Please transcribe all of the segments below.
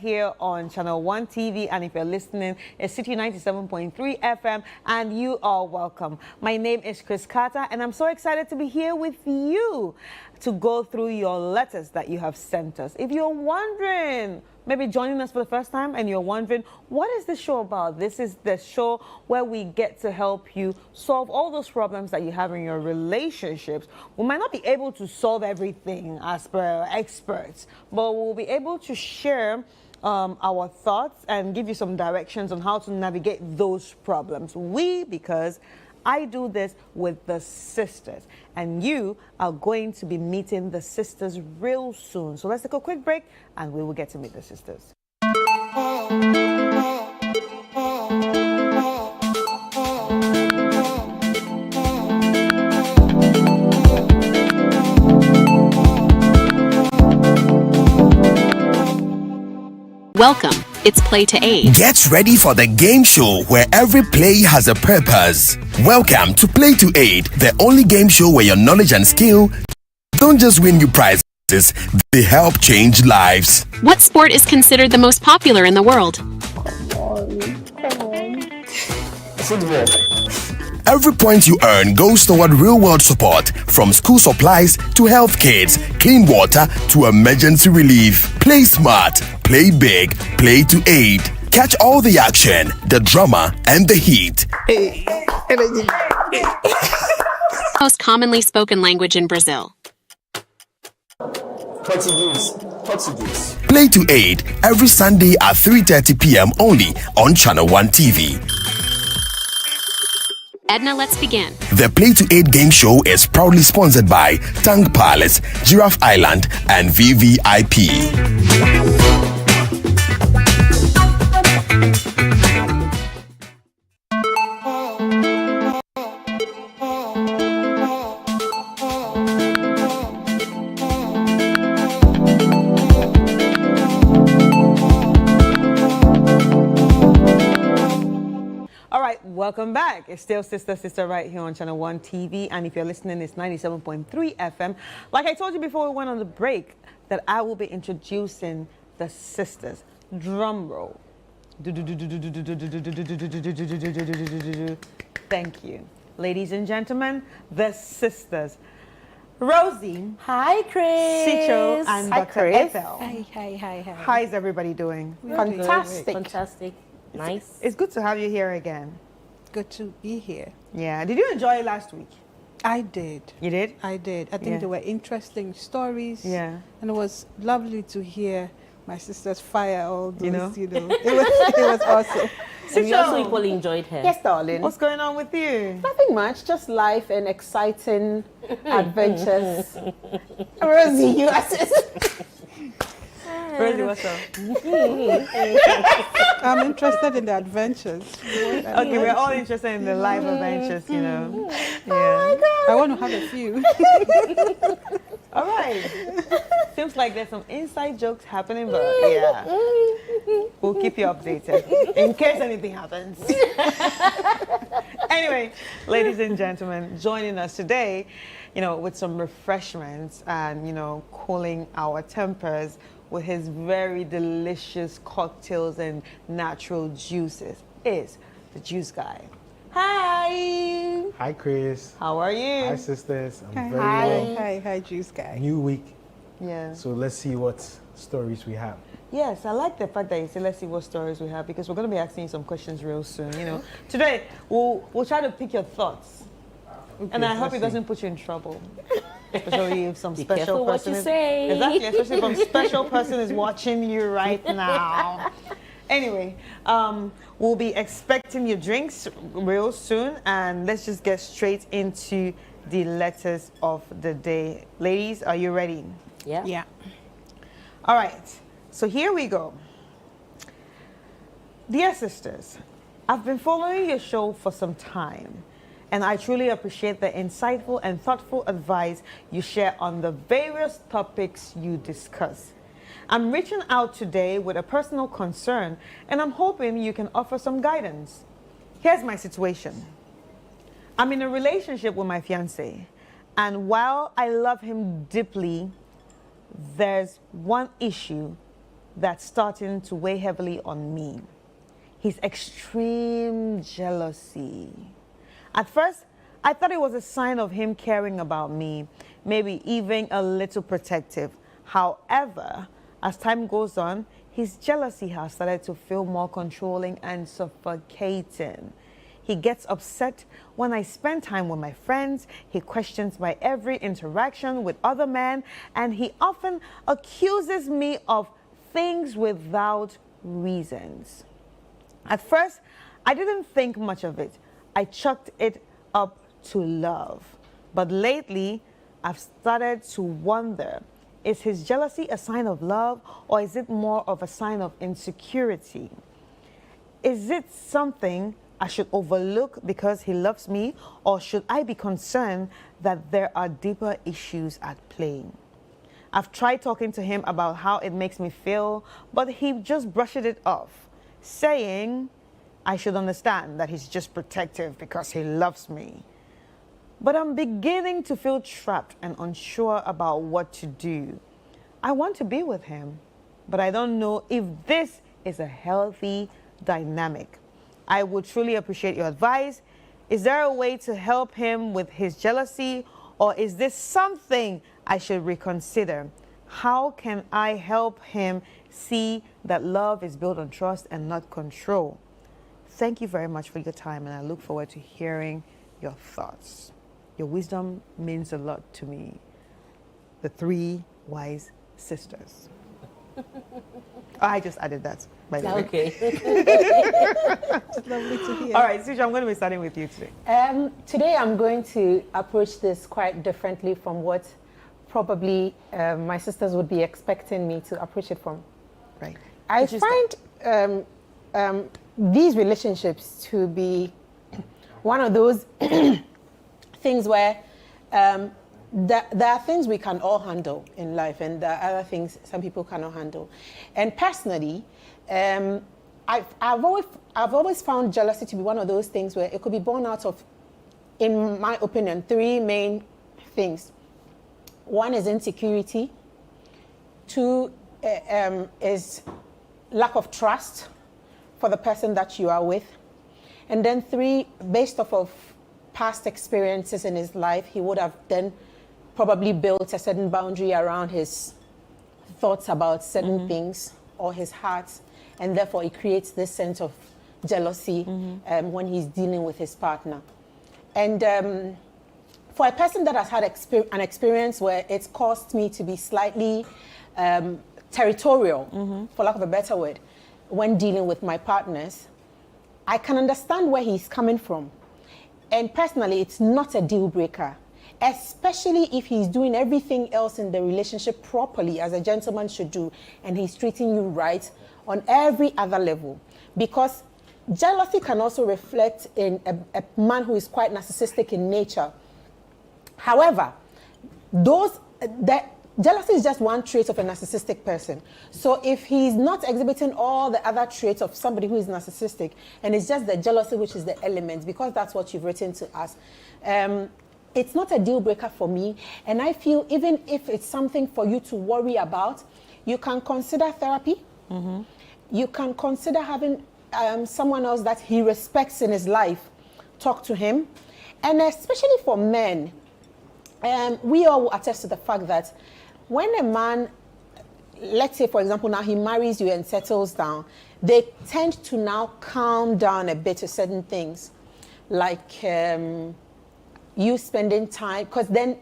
here on Channel 1 TV, and if you're listening, it's City 97.3 FM, and you are welcome. My name is Chris Carter, and I'm so excited to be here with you to go through your letters that you have sent us. If you're wondering, maybe joining us for the first time, and you're wondering, what is this show about? This is the show where we get to help you solve all those problems that you have in your relationships. We might not be able to solve everything as per experts, but we'll be able to share our thoughts and give you some directions on how to navigate those problems. Because I do this with the sisters, and you are going to be meeting the sisters real soon. So let's take a quick break, and we will get to meet the sisters. Welcome. It's Play to Aid. Get ready for the game show where every play has a purpose. Welcome to Play to Aid, the only game show where your knowledge and skill don't just win you prizes, they help change lives. What sport is considered the most popular in the world? Football. Every point you earn goes toward real-world support, from school supplies to health kits, clean water to emergency relief. Play smart, play big, Play to Aid. Catch all the action, the drama, and the heat. Most commonly spoken language in Brazil. Portuguese. Play to Aid every Sunday at 3:30 p.m. only on Channel 1 TV. Edna, let's begin. The Play to Aid game show is proudly sponsored by Tang Palace, Giraffe Island, and VVIP. Welcome back. It's still Sister right here on Channel 1 TV, and if you're listening, it's 97.3 FM. Like I told you before we went on the break, that I will be introducing the sisters. Drum roll. Thank you. Ladies and gentlemen, the sisters. Rosie. Hi, Chris. Sicho and Dr. Ethel. Hi. How is everybody doing? Fantastic. Nice. It's good to have you here again. Good to be here. Yeah. Did you enjoy it last week? I did. You did? I did. I think there were interesting stories. Yeah. And it was lovely to hear my sisters fire all those, You know? It was awesome. And we also equally enjoyed her. Yes, darling. What's going on with you? Nothing much, just life and exciting adventures. Rosie, you assist. Rosie, what's up? I'm interested in the adventures. Okay, we're all interested in the life adventures, you know. Yeah. Oh my God. I want to have a few. All right. Seems like there's some inside jokes happening, but yeah. We'll keep you updated in case anything happens. Anyway, ladies and gentlemen, joining us today, with some refreshments and, cooling our tempers with his very delicious cocktails and natural juices is the Juice Guy. Hi. Hi, Chris. How are you? Hi, sisters. I'm very well. Hi, Juice Guy. New week. Yeah. So let's see what stories we have. Yes, I like the fact that you say let's see what stories we have, because we're going to be asking you some questions real soon. Today we'll try to pick your thoughts, and I hope it doesn't put you in trouble. Especially if some special person is exactly, especially if some special person is watching you right now. Anyway, we'll be expecting your drinks real soon, and let's just get straight into the letters of the day. Ladies, are you ready? Yeah. All right. So here we go. Dear sisters, I've been following your show for some time, and I truly appreciate the insightful and thoughtful advice you share on the various topics you discuss. I'm reaching out today with a personal concern, and I'm hoping you can offer some guidance. Here's my situation. I'm in a relationship with my fiancé, and while I love him deeply, there's one issue that's starting to weigh heavily on me. His extreme jealousy. At first, I thought it was a sign of him caring about me, maybe even a little protective. However, as time goes on, his jealousy has started to feel more controlling and suffocating. He gets upset when I spend time with my friends. He questions my every interaction with other men, and he often accuses me of things without reasons. At first, I didn't think much of it. I chalked it up to love. But lately, I've started to wonder, is his jealousy a sign of love, or is it more of a sign of insecurity? Is it something I should overlook because he loves me, or should I be concerned that there are deeper issues at play? I've tried talking to him about how it makes me feel, but he just brushed it off, saying I should understand that he's just protective because he loves me. But I'm beginning to feel trapped and unsure about what to do. I want to be with him, but I don't know if this is a healthy dynamic. I would truly appreciate your advice. Is there a way to help him with his jealousy, or is this something I should reconsider? How can I help him see that love is built on trust and not control? Thank you very much for your time, and I look forward to hearing your thoughts. Your wisdom means a lot to me. The 3 wise sisters. I just added that, by the way. Okay. It's lovely to hear. All right, Suja, I'm going to be starting with you today. Today I'm going to approach this quite differently from what probably my sisters would be expecting me to approach it from. Right. I find these relationships to be one of those things where there are things we can all handle in life, and there are other things some people cannot handle. And personally, I've always found jealousy to be one of those things where it could be born out of, in my opinion, 3 main things. 1 is insecurity. 2 is lack of trust for the person that you are with. And then 3, based off of past experiences in his life, he would have then probably built a certain boundary around his thoughts about certain things, or his heart, and therefore it creates this sense of jealousy when he's dealing with his partner. And for a person that has had an experience where it's caused me to be slightly territorial, for lack of a better word, when dealing with my partners, I can understand where he's coming from. And personally, it's not a deal breaker, especially if he's doing everything else in the relationship properly, as a gentleman should do, and he's treating you right on every other level. Because jealousy can also reflect in a man who is quite narcissistic in nature. However, jealousy is just one trait of a narcissistic person. So if he's not exhibiting all the other traits of somebody who is narcissistic, and it's just the jealousy which is the element, because that's what you've written to us, it's not a deal breaker for me. And I feel even if it's something for you to worry about, you can consider therapy. You can consider having someone else that he respects in his life talk to him. And especially for men, we all will attest to the fact that when a man, let's say for example now he marries you and settles down, they tend to now calm down a bit to certain things, like you spending time, because then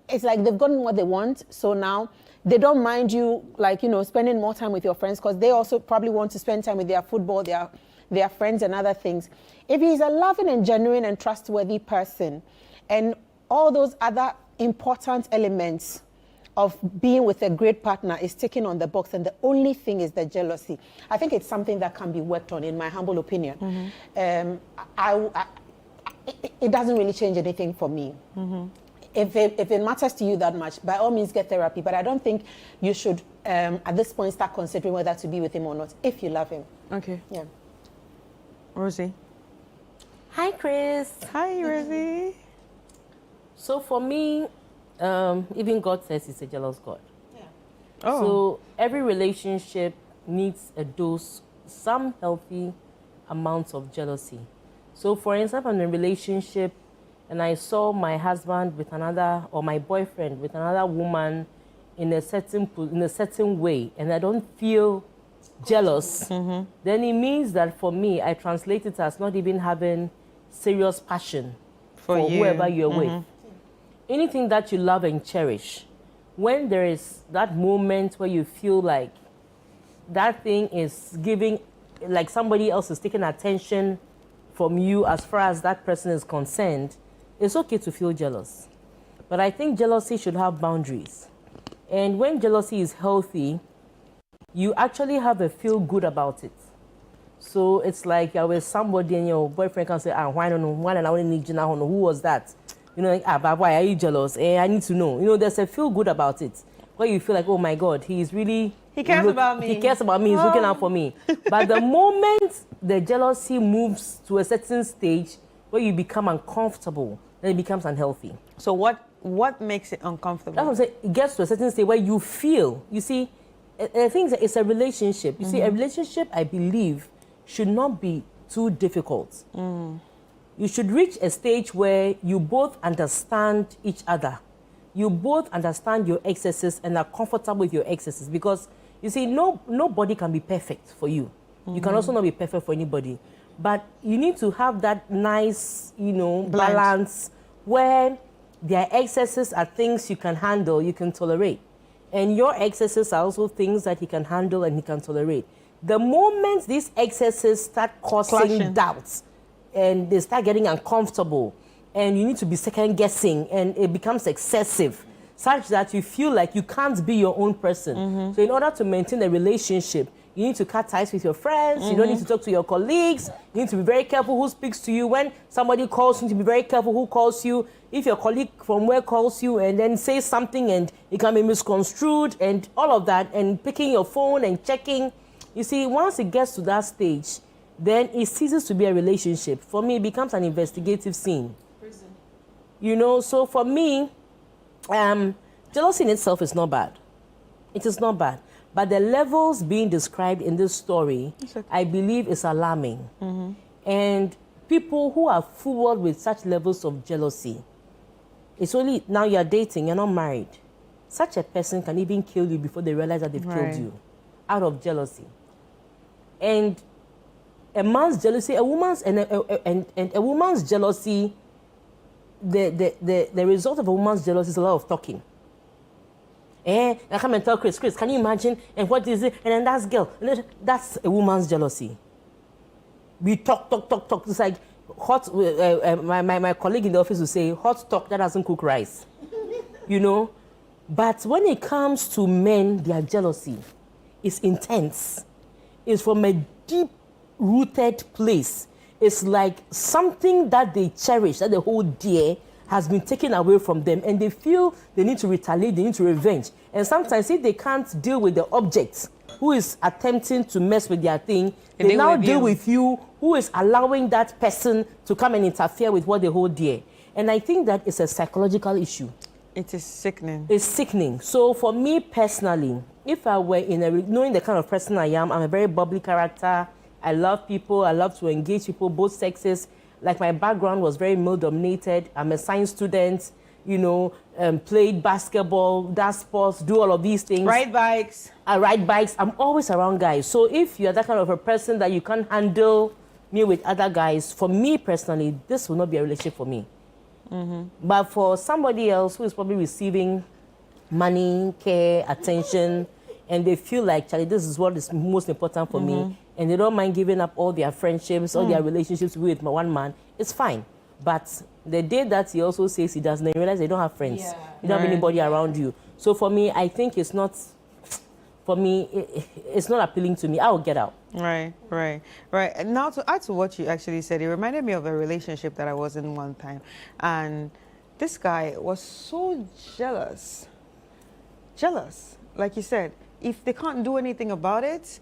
it's like they've gotten what they want, so now they don't mind you, like, you know, spending more time with your friends, because they also probably want to spend time with their football, their friends and other things. If he's a loving and genuine and trustworthy person, and all those other important elements of being with a great partner is taken on the box, and the only thing is the jealousy, I think it's something that can be worked on, in my humble opinion. It doesn't really change anything for me. If it matters to you that much, by all means get therapy, but I don't think you should at this point start considering whether to be with him or not, if you love him. Okay. Yeah. Rosie. Hi, Chris. Hi, Rosie. So for me, even God says he's a jealous God. Yeah. Oh. So every relationship needs a dose, some healthy amounts of jealousy. So for instance, I'm in a relationship and I saw my husband with another, or my boyfriend with another woman in a certain way, and I don't feel jealous, then it means that for me, I translate it as not even having serious passion for whoever you're with. Anything that you love and cherish, when there is that moment where you feel like that thing is giving, like somebody else is taking attention from you as far as that person is concerned, it's okay to feel jealous. But I think jealousy should have boundaries. And when jealousy is healthy, you actually have a feel good about it. So it's like you're with somebody and your boyfriend can say, why don't know, why don't I need you now? Who was that? You know, like, but why are you jealous? I need to know. You know, there's a feel good about it. Where you feel like, oh my God, he cares about me. He cares about me, he's looking out for me. But the moment the jealousy moves to a certain stage where you become uncomfortable, then it becomes unhealthy. So what makes it uncomfortable? That's what I'm saying. It gets to a certain stage where you feel, you see, I think it's a relationship. You see, a relationship, I believe, should not be too difficult. You should reach a stage where you both understand each other. You both understand your excesses and are comfortable with your excesses. Because, you see, nobody can be perfect for you. You can also not be perfect for anybody. But you need to have that nice, balance where their excesses are things you can handle, you can tolerate. And your excesses are also things that he can handle and he can tolerate. The moment these excesses start causing doubts and they start getting uncomfortable and you need to be second guessing and it becomes excessive such that you feel like you can't be your own person. So in order to maintain a relationship, you need to cut ties with your friends. You don't need to talk to your colleagues. You need to be very careful who speaks to you. When somebody calls you, you need to be very careful who calls you. If your colleague from work calls you and then says something and it can be misconstrued and all of that, and picking your phone and checking. You see, once it gets to that stage, then it ceases to be a relationship. For me, it becomes an investigative scene. Prison. So for me, jealousy in itself is not bad. It is not bad. But the levels being described in this story, I believe, is alarming. And people who are fooled with such levels of jealousy, it's only now you're dating, you're not married. Such a person can even kill you before they realize that they've killed you out of jealousy. And a man's jealousy, a woman's jealousy, the result of a woman's jealousy is a lot of talking. I come and tell Chris, can you imagine? And what is it? And then that girl, that's a woman's jealousy. We talk. It's like hot. My colleague in the office will say, hot talk that doesn't cook rice. But when it comes to men, their jealousy is intense. It's from a deep-rooted place. It's like something that they cherish, that they hold dear, has been taken away from them, and they feel they need to retaliate, they need to revenge. And sometimes if they can't deal with the object who is attempting to mess with their thing, they now deal with you, who is allowing that person to come and interfere with what they hold dear. And I think that is a psychological issue. It is sickening. It's sickening. So for me personally, if I were knowing the kind of person I am, I'm a very bubbly character. I love people. I love to engage people, both sexes. Like my background was very male-dominated. I'm a science student, played basketball, does sports, do all of these things. Ride bikes. I ride bikes. I'm always around guys. So if you're that kind of a person that you can't handle me with other guys, for me personally, this will not be a relationship for me. But for somebody else who is probably receiving money, care, attention, and they feel like, Charlie, this is what is most important for me, and they don't mind giving up all their friendships, all their relationships with one man, it's fine. But the day that he also says he doesn't, they realize they don't have friends. You don't have anybody around you. So for me, I think it's not, it's not appealing to me. I will get out. Right. And now to add to what you actually said, it reminded me of a relationship that I was in one time. And this guy was so jealous. Like you said, if they can't do anything about it,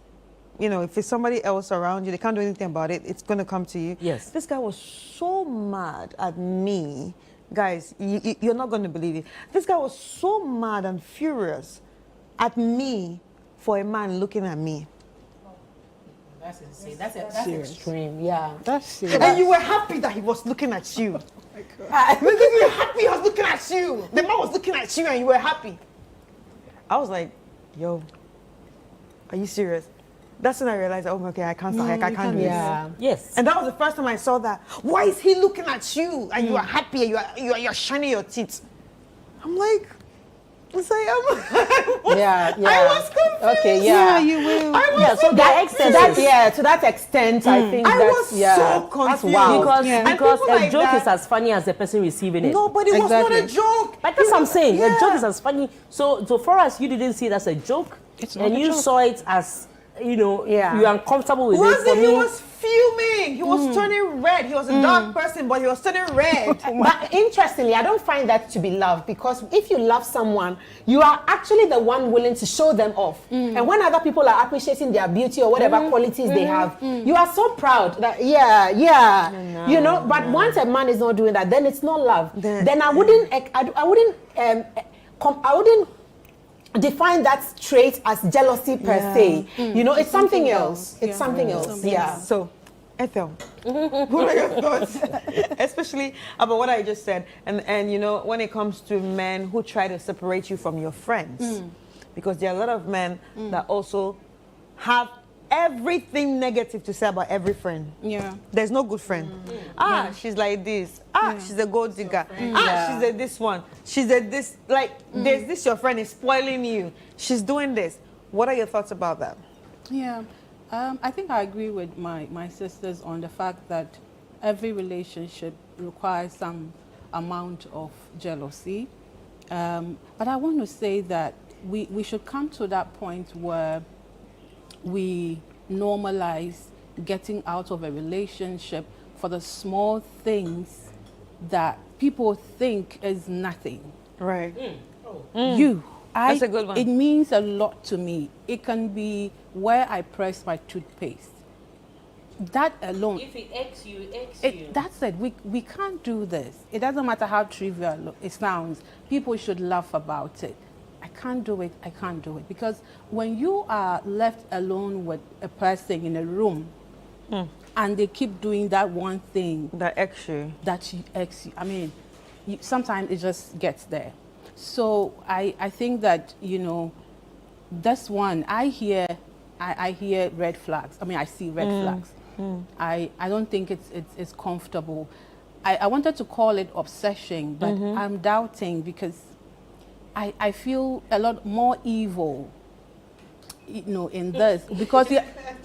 if it's somebody else around you, they can't do anything about it, it's going to come to you. Yes. This guy was so mad at me. Guys, you're not going to believe it. This guy was so mad and furious at me for a man looking at me. That's insane. That's extreme. Yeah. That's serious. And you were happy that he was looking at you. You were happy he was looking at you. The man was looking at you and you were happy. I was like, yo, are you serious? That's when I realized, oh, okay, I can't stop. I can't do this. Yeah. Yes. And that was the first time I saw that. Why is he looking at you and you are happy and you're shining your teeth? I'm like, it's like, I was confused. Okay, Yeah, you will. I was Yeah, so so that confused. to that extent, I think I that's, was so confused. that's wild. because Yeah. because And people a like joke that- is as funny as the person receiving it. No, but it was not a Exactly. joke. But that's what I'm saying. Yeah. A joke is as funny. So for us, you didn't see it as a joke, It's not and a you joke. saw it as, Yeah. you're uncomfortable with Was it. For it? He me, was fuming. He was turning red. He was a dark person, but he was turning red. But interestingly, I don't find that to be love, because if you love someone, you are actually the one willing to show them off. And when other people are appreciating their beauty or whatever qualities they have, you are so proud that you know. But once a man is not doing that, then it's not love. Then I wouldn't define that trait as jealousy per se. You know, it's something else. It's something else. Yeah. So, Ethel, what are your thoughts, especially about what I just said? And you know, when it comes to men who try to separate you from your friends, because there are a lot of men that also have everything negative to say about every friend. Yeah. There's no good friend. She's like this. She's a gold digger. She's a this one. She's a this. Like, there's this your friend is spoiling you. She's doing this. What are your thoughts about that? Yeah, I think I agree with my sisters on the fact that every relationship requires some amount of jealousy. But I want to say that we should come to that point where we normalize getting out of a relationship for the small things that people think is nothing. Right. That's a good one. It means a lot to me. It can be where I press my toothpaste. That alone. if it X you, That's it. We can't do this. It doesn't matter how trivial it sounds. People should laugh about it. I can't do it. I can't do it. Because when you are left alone with a person in a room and they keep doing that one thing That extra. that I mean, sometimes it just gets there. So I think that, you know, this one, I hear red flags. I mean, I see red flags. I don't think it's comfortable. I wanted to call it obsession, but I'm doubting, because I feel a lot more evil, you know, in this, because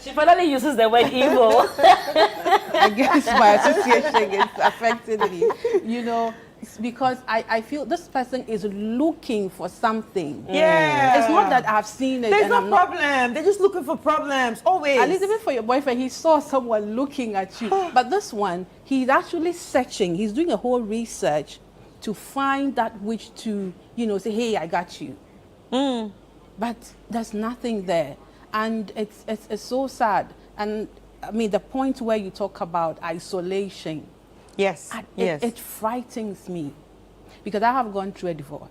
she finally uses the word evil. I guess my association is affecting me, you know, it's because I feel this person is looking for something. Yeah. It's not that I've seen it. There's and no I'm not, problem. They're just looking for problems. Always. at least even for your boyfriend, he saw someone looking at you. But this one, he's actually searching. He's doing a whole research to find that which to, you know, say, hey, I got you. But there's nothing there. And it's so sad. And I mean, the point where you talk about isolation, Yes. Yes. it frightens me, because I have gone through a divorce.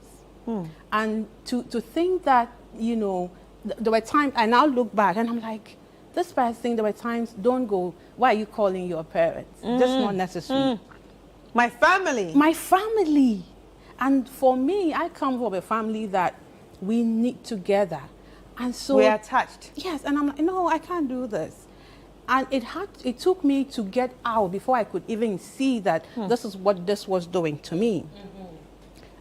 And to think that, you know, there were times, I now look back and I'm like, this person, there were times, don't go, why are you calling your parents? That's not necessary. My family. My family. And for me, I come from a family that we knit together. And so We're attached. yes, and I'm like, no, I can't do this. And it took me to get out before I could even see that this is what this was doing to me.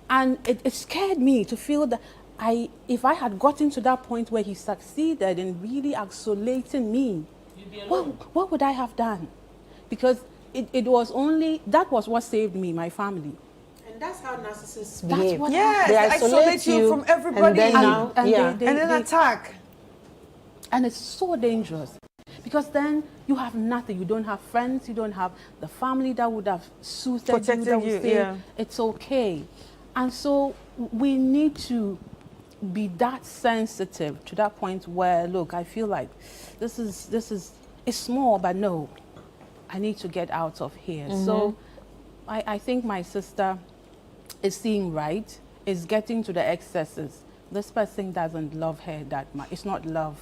And it scared me to feel that if I had gotten to that point where he succeeded in really isolating me, what would I have done? Because it was only, that was what saved me, my family. And that's how narcissists That's behave. what Yes. They They isolate you from everybody. and then now, and yeah. they- and then attack. And it's so dangerous, because then you have nothing. You don't have friends. You don't have the family that would have soothed you, Protected that would you, say, yeah. it's okay. And so we need to be that sensitive to that point where, look, I feel like this is it's small, but no, I need to get out of here. So I think my sister is seeing right, is getting to the excesses this person doesn't love her that much. It's not love.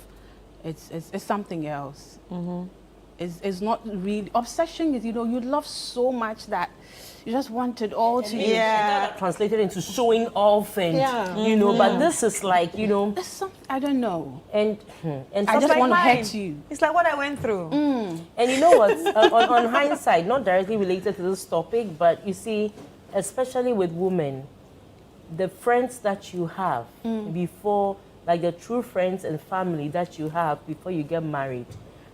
It's something else. It's not really obsession. Is, you know, you love so much that you just want it all to you. Yeah. Translated into showing off and Yeah. you know, but this is like, you know, It's something I don't know. and I just like want to mine. hurt you. It's like what I went through. And you know what? On hindsight, not directly related to this topic, but you see, especially with women, the friends that you have before, like the true friends and family that you have before you get married,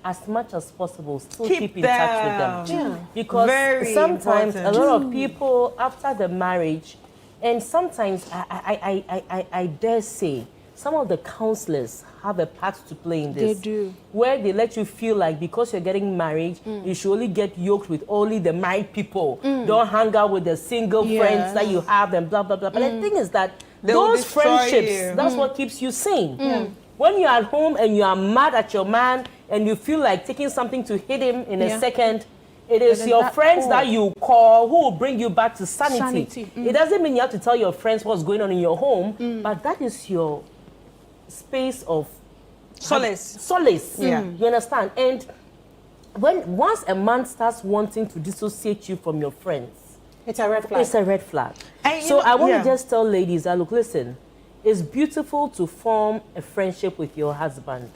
as much as possible, still keep in touch with them. Yeah. Because Very sometimes important. a lot of people after the marriage, and sometimes I dare say, some of the counselors have a part to play in this. They do. Where they let you feel like because you're getting married, you should only get yoked with only the married people. Don't hang out with the single friends that you have and blah, blah, blah. But the thing is that They will those destroy friendships, you. that's what keeps you sane. When you're at home and you are mad at your man and you feel like taking something to hit him in a second, it is is your that friends all. that you call who will bring you back to sanity. Sanity. It doesn't mean you have to tell your friends what's going on in your home, but that is your space of Solace. Solace. Yeah. You understand? And once a man starts wanting to dissociate you from your friends, It's a red flag. it's a red flag. And you So know- I want yeah. to just tell ladies that, look, listen, it's beautiful to form a friendship with your husband.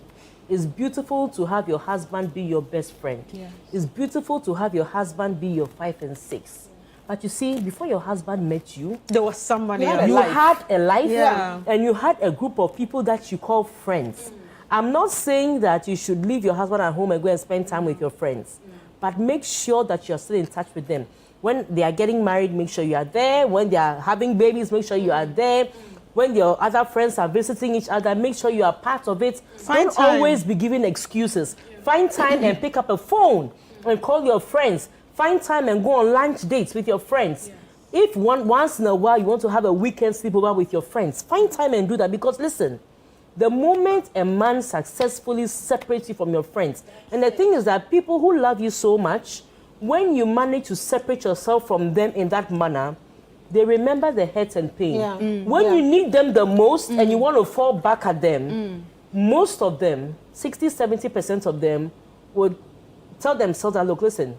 It's beautiful to have your husband be your best friend. Yes. It's beautiful to have your husband be your 5 and 6. But you see, before your husband met you, There was somebody You had else. a you life. had a life Yeah. and you had a group of people that you call friends. I'm not saying that you should leave your husband at home and go and spend time with your friends, but make sure that you're still in touch with them. When they are getting married, make sure you are there. When they are having babies, make sure you are there. When your other friends are visiting each other, make sure you are part of it. Find Don't time. always be giving excuses. Find time and pick up a phone and call your friends. Find time and go on lunch dates with your friends. If once in a while you want to have a weekend sleepover with your friends, find time and do that. Because listen, the moment a man successfully separates you from your friends, and the thing is that people who love you so much, when you manage to separate yourself from them in that manner, they remember the hurt and pain. Yeah. When Yeah. you need them the most and you want to fall back at them, most of them, 60-70% of them, would tell themselves that, look, listen,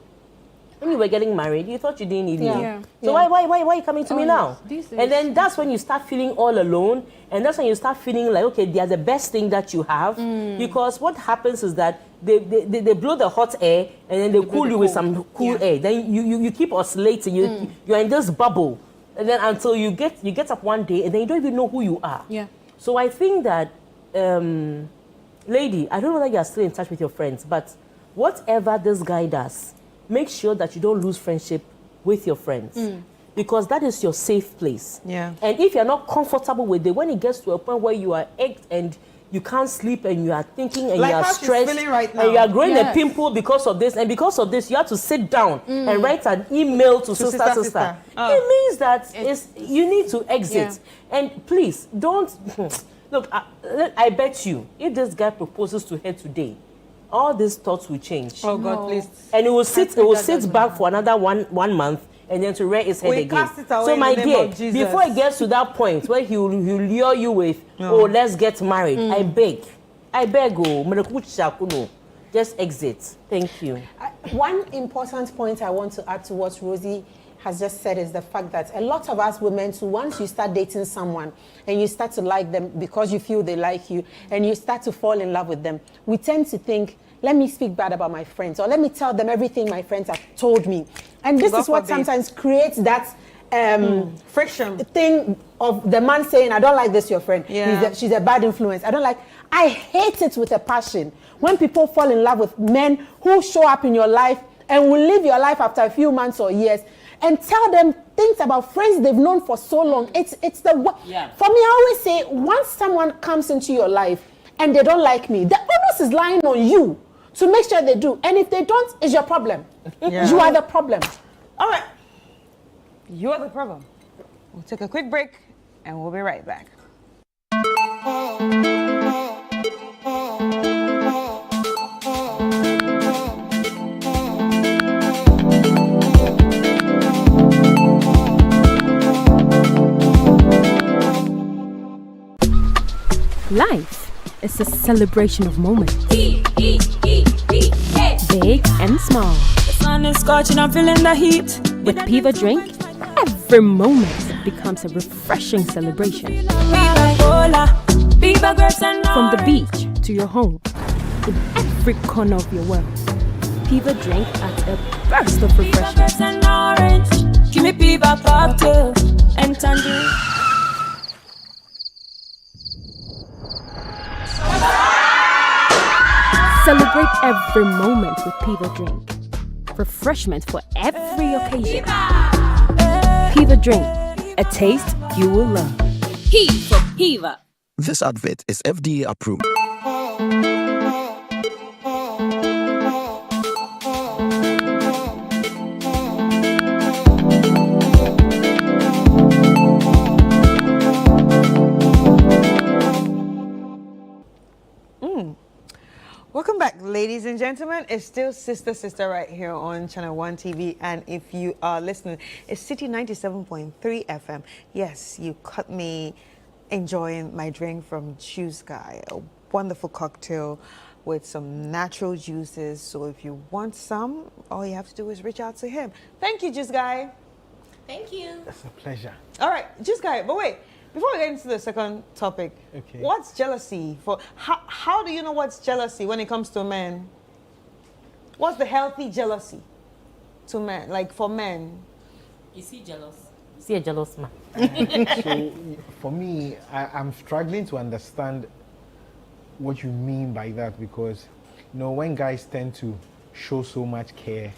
when you were getting married, you thought you didn't need Yeah. me. Yeah. So Yeah. why are you coming to me now? yes. These And days- then that's when you start feeling all alone, and that's when you start feeling like, okay, they are the best thing that you have. Because what happens is that they blow the hot air and then they cool you with some cool air. Then you keep oscillating. You're in this bubble, and then until you get up one day and then you don't even know who you are. Yeah. So I think that, lady, I don't know that you are still in touch with your friends, but whatever this guy does, make sure that you don't lose friendship with your friends. Because that is your safe place. Yeah. And if you're not comfortable with it, when it gets to a point where you are ached and you can't sleep and you are thinking and Like you are how she's stressed feeling right and you are now. growing a Yes. pimple because of this, and because of this, you have to sit down and write an email to sister. sister. Oh. It means that you need to exit. Yeah. And please, don't... Look, I bet you, if this guy proposes to her today, all these thoughts will change. Oh God, please. And it will sit, pray it will that sit doesn't back for another one month, and then to rear its head We again. cast it away So in my the name dear, of Jesus. before it gets to that point where he'll lure you with, oh, let's get married, I beg, oh, Mrekuchakuno, just exit. Thank you. One important point I want to add to what Rosie has just said is the fact that a lot of us women too, once you start dating someone and you start to like them because you feel they like you and you start to fall in love with them, we tend to think, let me speak bad about my friends or let me tell them everything my friends have told me. And this God is what forbid. sometimes creates that Friction. thing of the man saying, I don't like this, your friend. Yeah. She's a bad influence. I hate it with a passion when people fall in love with men who show up in your life and will leave your life after a few months or years and tell them things about friends they've known for so long. For me, I always say, once someone comes into your life and they don't like me, the onus is lying on you to make sure they do. And if they don't, it's your problem. Yeah. You are the problem. All right. You're the problem. We'll take a quick break and we'll be right back. Life is a celebration of moments. Big and small. The sun is scorching, I'm feeling the heat. With Piva Drink, every moment becomes a refreshing celebration. Viva Cola, Viva grapes and From the beach to your home, in every corner of your world, Piva Drink adds a burst of Viva refreshment. grapes and orange. Give me Viva cocktail and tangerine. Celebrate every moment with Piva Drink. Refreshment for every occasion. Piva Drink, a taste you will love. P for Piva. This advert is FDA approved. Welcome back, ladies and gentlemen. It's still Sister right here on Channel 1 TV. And if you are listening, it's City 97.3 FM. Yes, you caught me enjoying my drink from Juice Guy, a wonderful cocktail with some natural juices. So if you want some, all you have to do is reach out to him. Thank you, Juice Guy. Thank you. It's a pleasure. All right, Juice Guy, but wait. Before we get into the second topic, Okay. what's jealousy? How do you know what's jealousy when it comes to men? What's the healthy jealousy to men, like for men? Is he jealous? Is he a jealous man? So for me, I'm struggling to understand what you mean by that, because when guys tend to show so much care,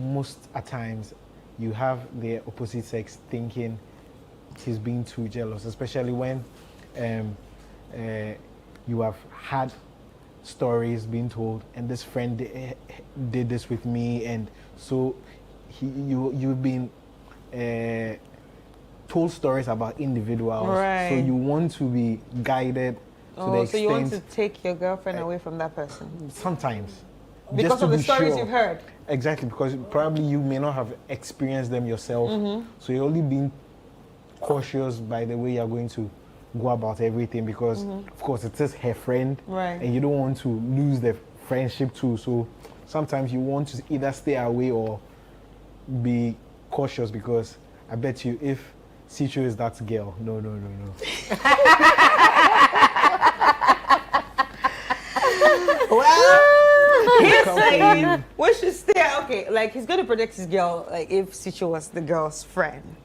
most at times you have the opposite sex thinking he's being too jealous, especially when you have had stories being told, and this friend did this with me, and so you've been told stories about individuals, Right. so you want to be guided to the So extent. you want to take your girlfriend away from that person Sometimes. because just to of the be stories sure. you've heard. Exactly, because probably you may not have experienced them yourself. So you're only being cautious by the way you're going to go about everything, because of course it is her friend, Right. and you don't want to lose the friendship too. So sometimes you want to either stay away or be cautious, because I bet you if Sicho is that girl, no. He's saying we should stay. Okay, like he's going to protect his girl, like if Sicho was the girl's friend.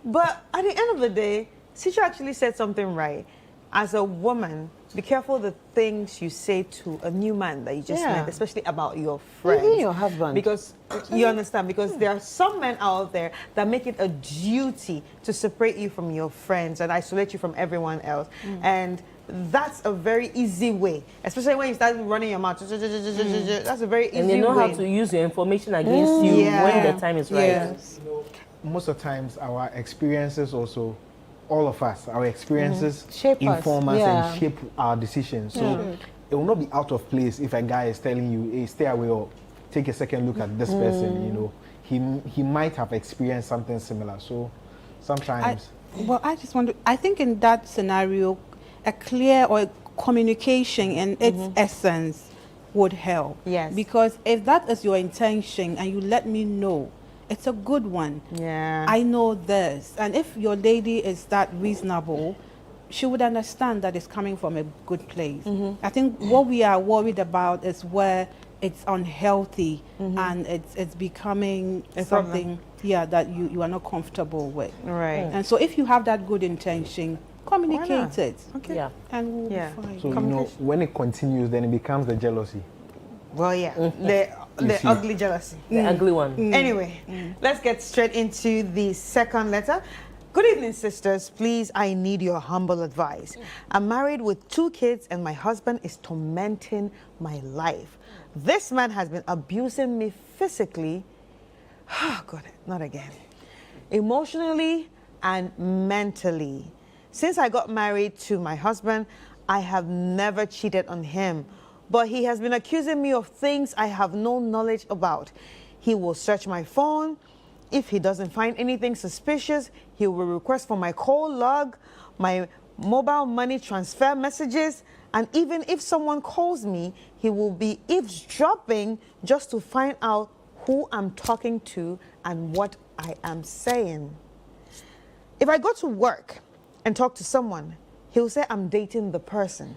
But at the end of the day, Sicho actually said something right. As a woman, be careful the things you say to a new man that you just Yeah. met, especially about your friend. Even your husband. Because you understand, because there are some men out there that make it a duty to separate you from your friends and isolate you from everyone else. And that's a very easy way, especially when you start running your mouth. That's a very easy way. And they know how to use your information against you Yeah. when the time is right. Yes. Most of the times our experiences also, all of us, our experiences Shape us, inform us yeah. and shape our decisions. So it will not be out of place if a guy is telling you, hey, stay away or take a second look at this person, he might have experienced something similar. So sometimes I just want to, I think in that scenario, a clear or communication in its essence would help. Yes. Because if that is your intention and you let me know, it's a good one. Yeah. I know this. And if your lady is that reasonable, she would understand that it's coming from a good place. I think what we are worried about is where it's unhealthy and it's becoming A something that you are not comfortable with. Right. And so if you have that good intention, communicate it. Okay. Yeah. And we'll Yeah. be fine. so when it continues, then it becomes the jealousy. Well, yeah. The see. ugly jealousy. The ugly one. Anyway, let's get straight into the second letter. Good evening, sisters. Please, I need your humble advice. I'm married with 2 kids and my husband is tormenting my life. This man has been abusing me physically. Oh, God, not again. Emotionally and mentally. Since I got married to my husband, I have never cheated on him. But he has been accusing me of things I have no knowledge about. He will search my phone. If he doesn't find anything suspicious, he will request for my call log, my mobile money transfer messages, and even if someone calls me, he will be eavesdropping just to find out who I'm talking to and what I am saying. If I go to work and talk to someone, he'll say I'm dating the person.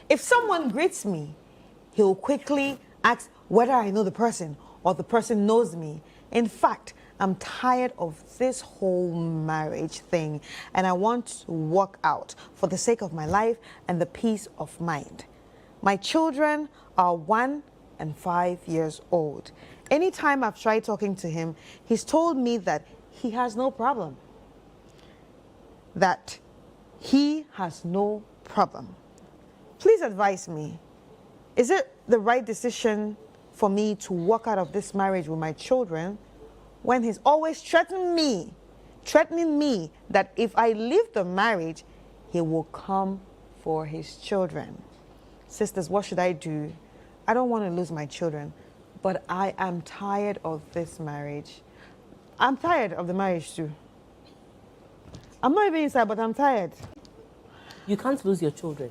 If someone greets me, he'll quickly ask whether I know the person or the person knows me. In fact, I'm tired of this whole marriage thing and I want to walk out for the sake of my life and the peace of mind. My children are 1 and 5 years old. Anytime I've tried talking to him, he's told me that he has no problem. That he has no problem. Please advise me. Is it the right decision for me to walk out of this marriage with my children when he's always threatening me that if I leave the marriage, he will come for his children? Sisters, what should I do? I don't want to lose my children, but I am tired of this marriage. I'm tired of the marriage too. I'm not even inside, but I'm tired. You can't lose your children.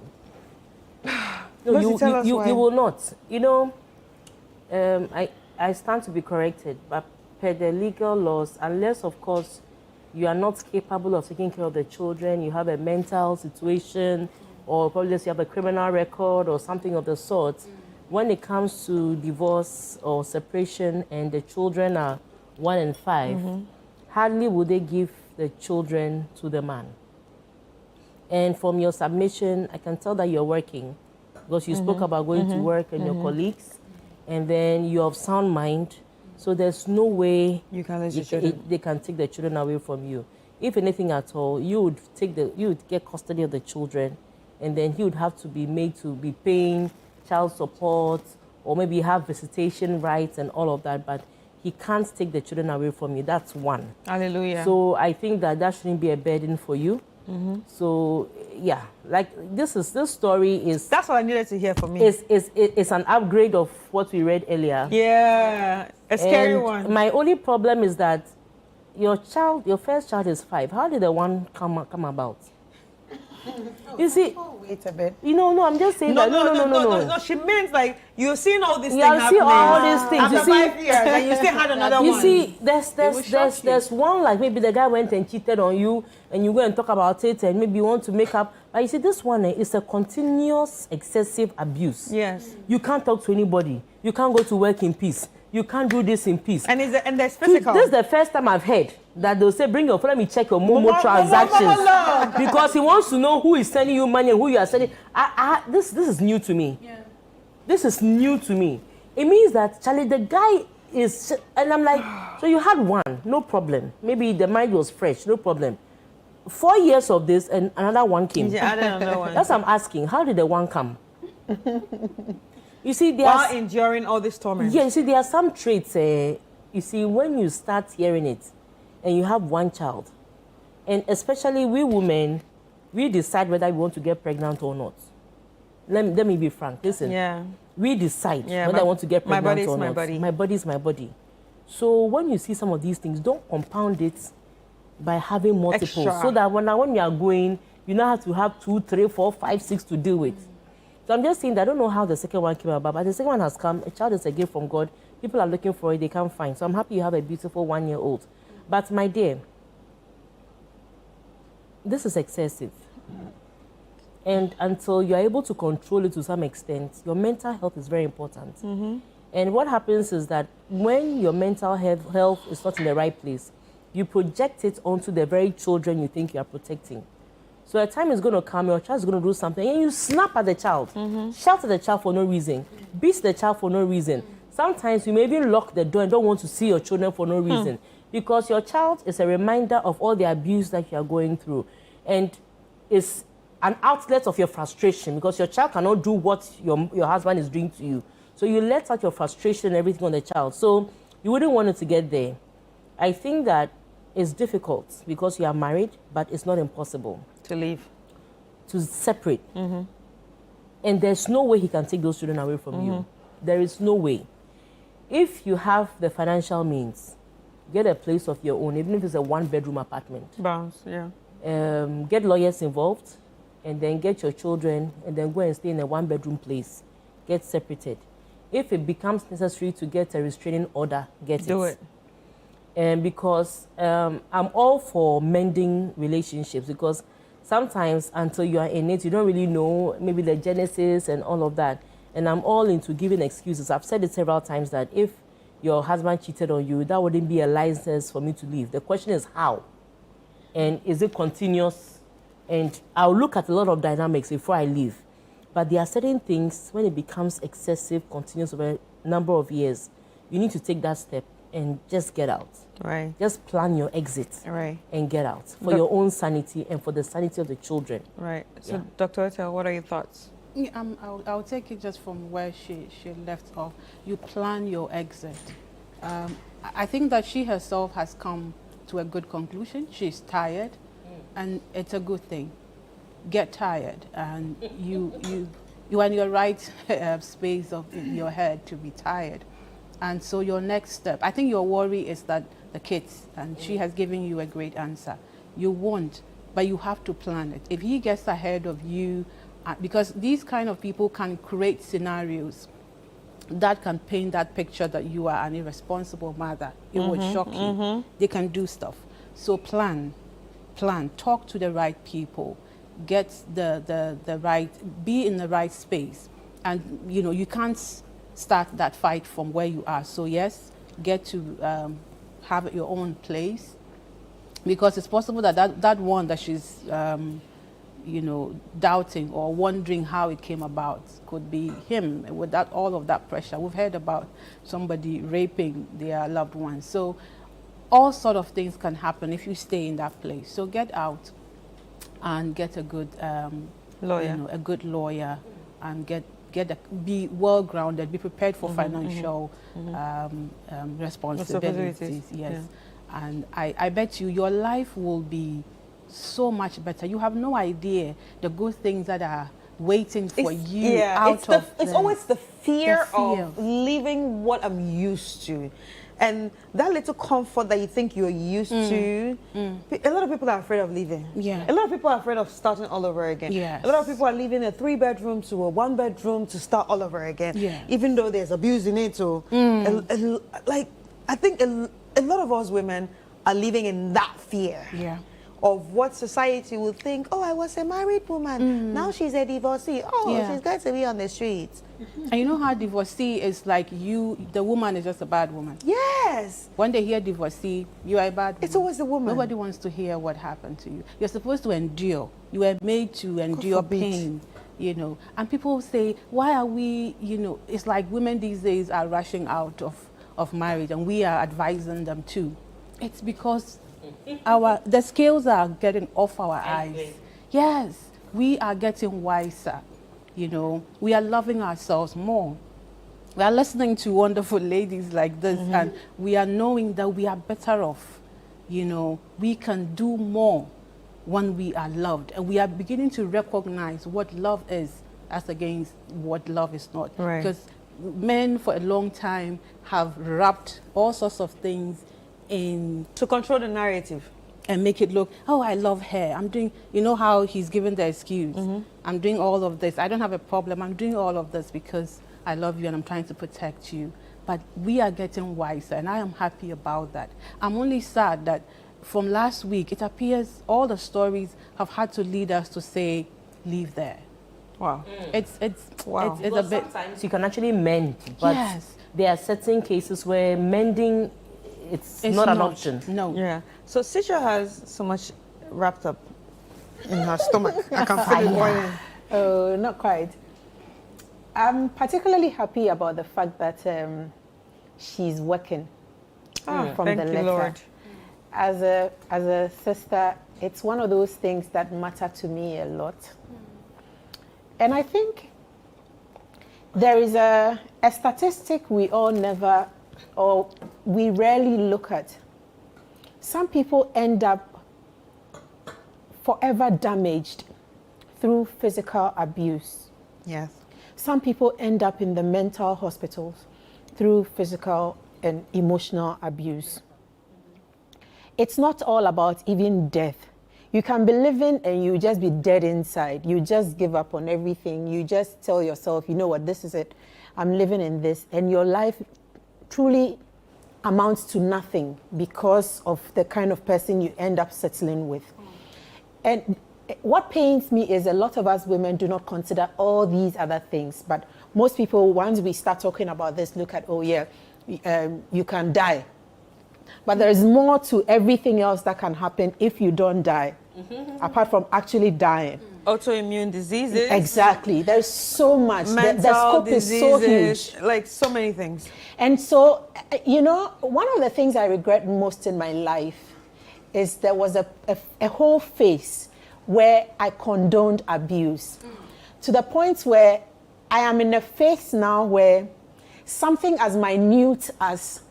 Mercy, No, tell us why. you will not. You know, I stand to be corrected, but per the legal laws, unless, of course, you are not capable of taking care of the children, you have a mental situation, or probably you have a criminal record or something of the sort, when it comes to divorce or separation and the children are 1 and 5, hardly would they give the children to the man. And from your submission, I can tell that you're working, because you spoke about going to work and your colleagues, and then you're of sound mind. So there's no way You can let your children. they can take the children away from you. If anything at all, you would get custody of the children, and then he would have to be made to be paying child support, or maybe have visitation rights and all of that. But he can't take the children away from you. That's one. Hallelujah. So I think that shouldn't be a burden for you. So yeah, like this story is. That's what I needed to hear from me. It's an upgrade of what we read earlier. Yeah, a scary And one. my only problem is that your first child is 5. How did the one come about? You see, Wait a bit. no, I'm just saying that. No. She means like you've seen all these things Yeah, I see happening. all these things. After You see, 5 years, and you still had another you one. see, will shock you. there's one, like maybe the guy went and cheated on you, and you go and talk about it, and maybe you want to make up. But you see, this one is a continuous excessive abuse. Yes. You can't talk to anybody. You can't go to work in peace. You can't do this in peace. And there's physical. This is the first time I've heard that they'll say, bring your phone, let me check your Momo transactions. Because he wants to know who is sending you money and who you are sending. This is new to me. Yeah. This is new to me. It means that, Charlie, the guy is, and I'm like, so you had one, no problem. Maybe the mind was fresh, no problem. 4 years of this and another one came. Yeah, added another one. That's what I'm asking. How did the one come? You see, While enduring all this torment. yeah, you see, there are some traits, you see, when you start hearing it and you have one child, and especially we women, we decide whether we want to get pregnant or not. Let me be frank. Listen, Yeah. we decide Yeah, whether I want to get my pregnant body is or my not. body. My body is my body. So when you see some of these things, don't compound it by having multiple. Extra. So that when you are going, you now have to have 2, 3, 4, 5, 6 to deal with. So I'm just saying that I don't know how the second one came about, but the second one has come. A child is a gift from God. People are looking for it, they can't find. So I'm happy you have a beautiful 1-year-old. But my dear, this is excessive. And until you're able to control it to some extent, your mental health is very important. And what happens is that when your mental health is not in the right place, you project it onto the very children you think you are protecting. So a time is going to come, your child is going to do something, and you snap at the child, shout at the child for no reason, beat the child for no reason. Sometimes you may even lock the door and don't want to see your children for no reason, because your child is a reminder of all the abuse that you are going through, and is an outlet of your frustration, because your child cannot do what your husband is doing to you. So you let out your frustration and everything on the child. So you wouldn't want it to get there. I think that it's difficult because you are married, but it's not impossible To leave. to separate. And there's no way he can take those children away from you. There is no way. If you have the financial means, get a place of your own, even if it's a 1-bedroom apartment. Bounce, yeah. get lawyers involved, and then get your children, and then go and stay in a one-bedroom place. Get separated. If it becomes necessary to get a restraining order, Do it. And because I'm all for mending relationships, because sometimes until you are in it, you don't really know maybe the genesis and all of that. And I'm all into giving excuses. I've said it several times that if your husband cheated on you, that wouldn't be a license for me to leave. The question is how? And is it continuous? And I'll look at a lot of dynamics before I leave. But there are certain things, when it becomes excessive, continuous over a number of years, you need to take that step and just get out. Right. Just plan your exit Right. and get out for your own sanity and for the sanity of the children. Right. So, Yeah. Dr. Otel, what are your thoughts? Yeah, I'll take it just from where she left off. You plan your exit. I think that she herself has come to a good conclusion. She's tired, and it's a good thing. Get tired, and you are in your right space of in your head to be tired. And so your next step, I think your worry is that the kids, and she has given you a great answer. You won't, but you have to plan it. If he gets ahead of you, because these kind of people can create scenarios that can paint that picture that you are an irresponsible mother. It would shock you. They can do stuff. So plan, talk to the right people, get the right, be in the right space. And you can't start that fight from where you are. So yes, get to have your own place, because it's possible that one that she's doubting or wondering how it came about could be him with all of that pressure. We've heard about somebody raping their loved ones. So all sort of things can happen if you stay in that place. So get out and get a good lawyer, and be well grounded, be prepared for financial responsibilities. Yes. Yeah. And I bet you your life will be so much better. You have no idea the good things that are waiting for you it's always the fear of leaving what I'm used to. And that little comfort that you think you're used to, a lot of people are afraid of leaving. Yeah. A lot of people are afraid of starting all over again. Yes. A lot of people are leaving a 3-bedroom to a 1-bedroom to start all over again. Yeah. Even though there's abuse in it. So, I think a lot of us women are living in that fear. Yeah. Of what society will think. Oh, I was a married woman. Now she's a divorcee. Oh, she's going to be on the streets. And you know how divorcee is like the woman is just a bad woman. Yes. When they hear divorcee, you are a bad woman. It's always the woman. Nobody wants to hear what happened to you. You're supposed to endure. You were made to endure pain, And people say, why are we, it's like women these days are rushing out of marriage, and we are advising them too. It's because the scales are getting off our eyes. Yes, we are getting wiser. We are loving ourselves more. We are listening to wonderful ladies like this, and we are knowing that we are better off. We can do more when we are loved, and we are beginning to recognize what love is as against what love is not. Right. Because men for a long time have wrapped all sorts of things in to control the narrative and make it look, oh, I love her. I'm doing, how he's given the excuse. I'm doing all of this. I don't have a problem. I'm doing all of this because I love you and I'm trying to protect you. But we are getting wiser, and I am happy about that. I'm only sad that from last week, it appears all the stories have had to lead us to say, leave there. Wow. It's a bit. Sometimes you can actually mend, but there are certain cases where mending it's not an option. No. Yeah. So Sisha has so much wrapped up in her stomach. I can feel it boiling. Oh, not quite. I'm particularly happy about the fact that she's working from thank the you, letter. Lord. As a sister, it's one of those things that matter to me a lot. And I think there is a statistic we all never, or we rarely look at. Some people end up forever damaged through physical abuse. Yes. Some people end up in the mental hospitals through physical and emotional abuse. It's not all about even death. You can be living and you just be dead inside. You just give up on everything. You just tell yourself, you know what, this is it. I'm living in this. And your life truly amounts to nothing because of the kind of person you end up settling with. And what pains me is a lot of us women do not consider all these other things. But most people, once we start talking about this, look at, oh yeah, you can die. But there is more to everything else that can happen if you don't die, apart from actually dying. Autoimmune diseases. Exactly. There's so much. Mental the scope diseases, is so huge. like so many things. And so, you know, one of the things I regret most in my life is there was a whole phase where I condoned abuse to the point where I am in a phase now where something as minute as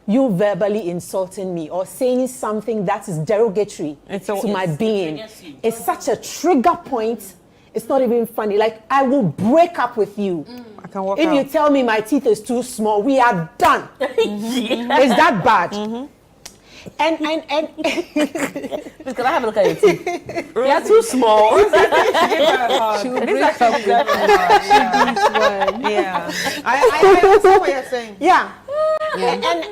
you verbally insulting me or saying something that is derogatory to my being is such a trigger point. It's not even funny. Like, I will break up with you. I can walk if out. you tell me my teeth is too small, we are done. Is that bad? And Please, can I have a look at your teeth? They are too small. She will break up with Yeah. I understand what you're saying. Yeah. And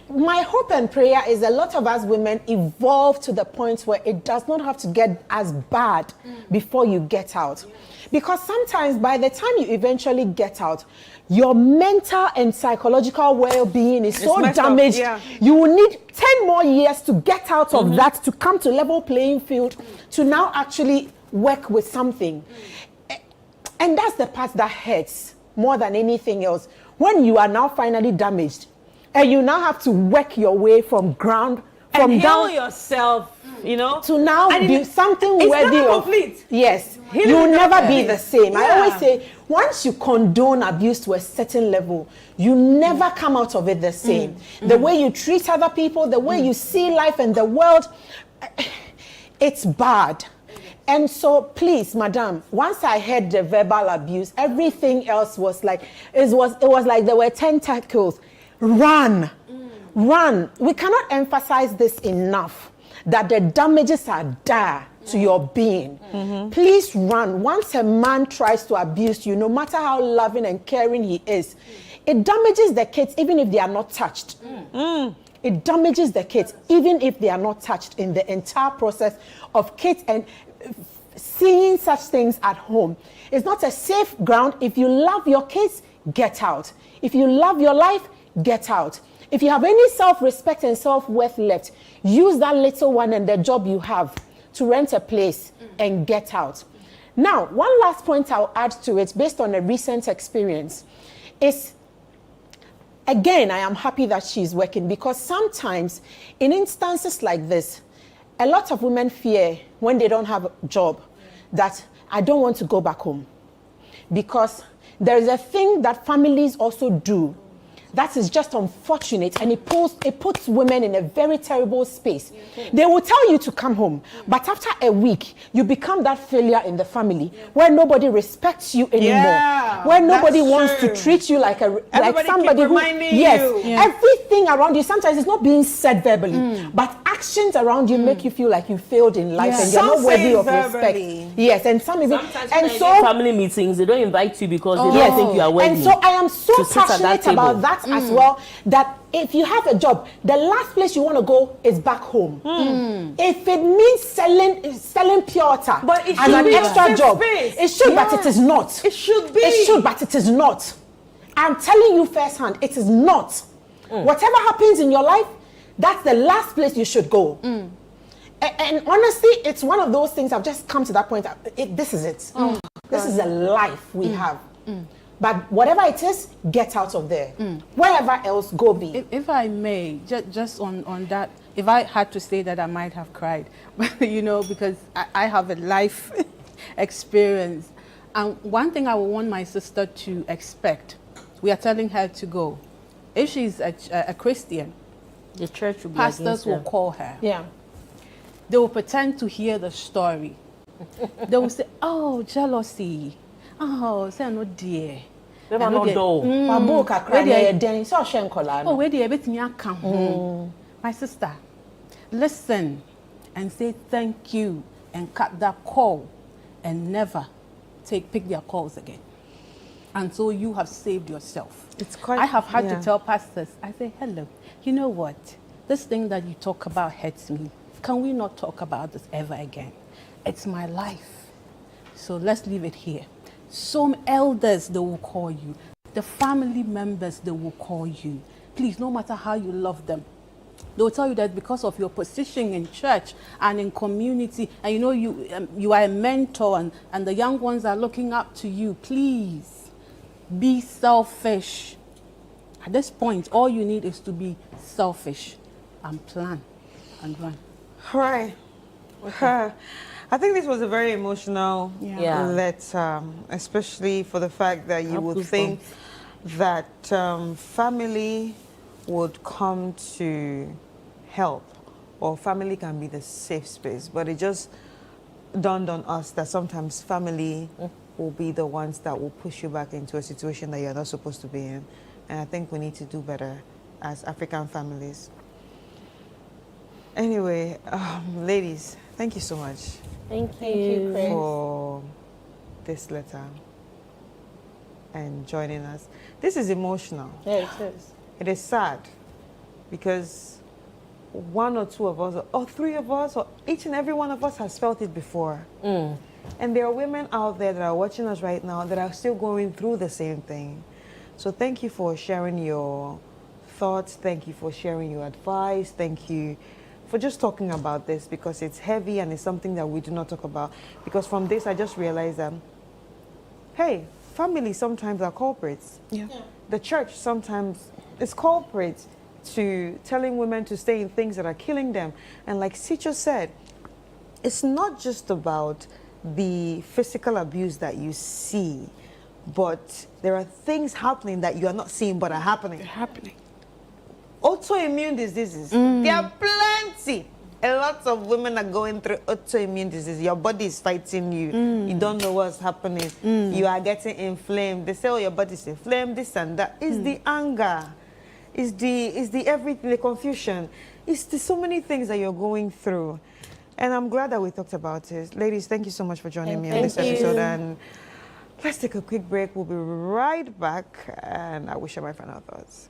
my hope and prayer is a lot of us women evolve to the point where it does not have to get as bad before you get out. Because sometimes by the time you eventually get out, your mental and psychological well-being is so damaged, you will need 10 more years to get out of that, to come to level playing field, to now actually work with something. And that's the part that hurts more than anything else. When you are now finally damaged, and you now have to work your way from ground, from and down yourself, you know, to now be something worthy of. Complete. Yes, Healing you will never be the same. Yeah. I always say, once you condone abuse to a certain level, you never come out of it the same. The way you treat other people, the way you see life and the world, it's bad. And so, please, madam, once I heard the verbal abuse, everything else was like, it was like there were tentacles. Run. Run. We cannot emphasize this enough, that the damages are dire to your being. Please run. Once a man tries to abuse you, no matter how loving and caring he is, it damages the kids even if they are not touched. It damages the kids even if they are not touched in the entire process of kids and seeing such things at home. It's not a safe ground. If you love your kids, get out. If you love your life, get out. If you have any self-respect and self-worth left, use that little one and the job you have to rent a place and get out. Now, one last point I'll add to it based on a recent experience is, again, I am happy that she's working, because sometimes in instances like this, a lot of women fear when they don't have a job that I don't want to go back home, because there is a thing that families also do that is just unfortunate, and it puts women in a very terrible space. They will tell you to come home, but after a week, you become that failure in the family where nobody respects you anymore, where nobody wants to treat you like somebody who, everything around you. Sometimes it's not being said verbally, but actions around you make you feel like you failed in life and you're not worthy of respect. Yes, and some even, and so family meetings, they don't invite you because they don't think you are worthy. And so I am so passionate about that as well, that if you have a job, the last place you want to go is back home. If it means selling pure water but it as an extra job, space. it should, but it is not. It should be. It should, but it is not. I'm telling you firsthand, it is not. Whatever happens in your life, that's the last place you should go. And honestly, it's one of those things. I've just come to that point. This is it. This is a life we have. But whatever it is, get out of there. Wherever else, go be. If I may, just on that, if I had to say that, I might have cried, you know, because I have a life experience. And one thing I would want my sister to expect, we are telling her to go. If she's a Christian, the church will be pastors will call her. Yeah. They will pretend to hear the story. They will say, oh, jealousy. Oh, say no dear. My sister, listen. and say thank you and cut that call and never pick their calls again. And so you have saved yourself. It's quite. I have had yeah. to tell pastors, I say, hello, you know what? This thing that you talk about hurts me. Can we not talk about this ever again? It's my life. So let's leave it here. Some elders, they will call you. The family members, they will call you. Please, no matter how you love them, they will tell you that because of your position in church and in community, and you know you are a mentor and the young ones are looking up to you, please be selfish. At this point, all you need is to be selfish and plan and run. All right. I think this was a very emotional Yeah. letter, especially for the fact that you would think that family would come to help, or family can be the safe space. But it just dawned on us that sometimes family will be the ones that will push you back into a situation that you're not supposed to be in. And I think we need to do better as African families. Anyway, ladies, thank you so much Thank you. Thank you, Chris. for this letter and joining us. This is emotional. Yeah, it is. It is sad because one or two of us, or three of us, or each and every one of us has felt it before. And there are women out there that are watching us right now that are still going through the same thing. So thank you for sharing your thoughts. Thank you for sharing your advice. Thank you for just talking about this, because it's heavy and it's something that we do not talk about. Because from this, I just realized that, hey, families sometimes are culprits. Yeah. The church sometimes is culprit to telling women to stay in things that are killing them. And like Sicho said, it's not just about the physical abuse that you see, but there are things happening that you are not seeing but are happening. Autoimmune diseases, there are plenty. A lot of women are going through autoimmune disease. Your body is fighting you. You don't know what's happening. You are getting inflamed. They say, oh, your body's inflamed, this and that. It's the anger. It's the everything, the confusion. It's the so many things that you're going through. And I'm glad that we talked about it. Ladies, thank you so much for joining me on this episode. And let's take a quick break. We'll be right back. And I will share my final thoughts.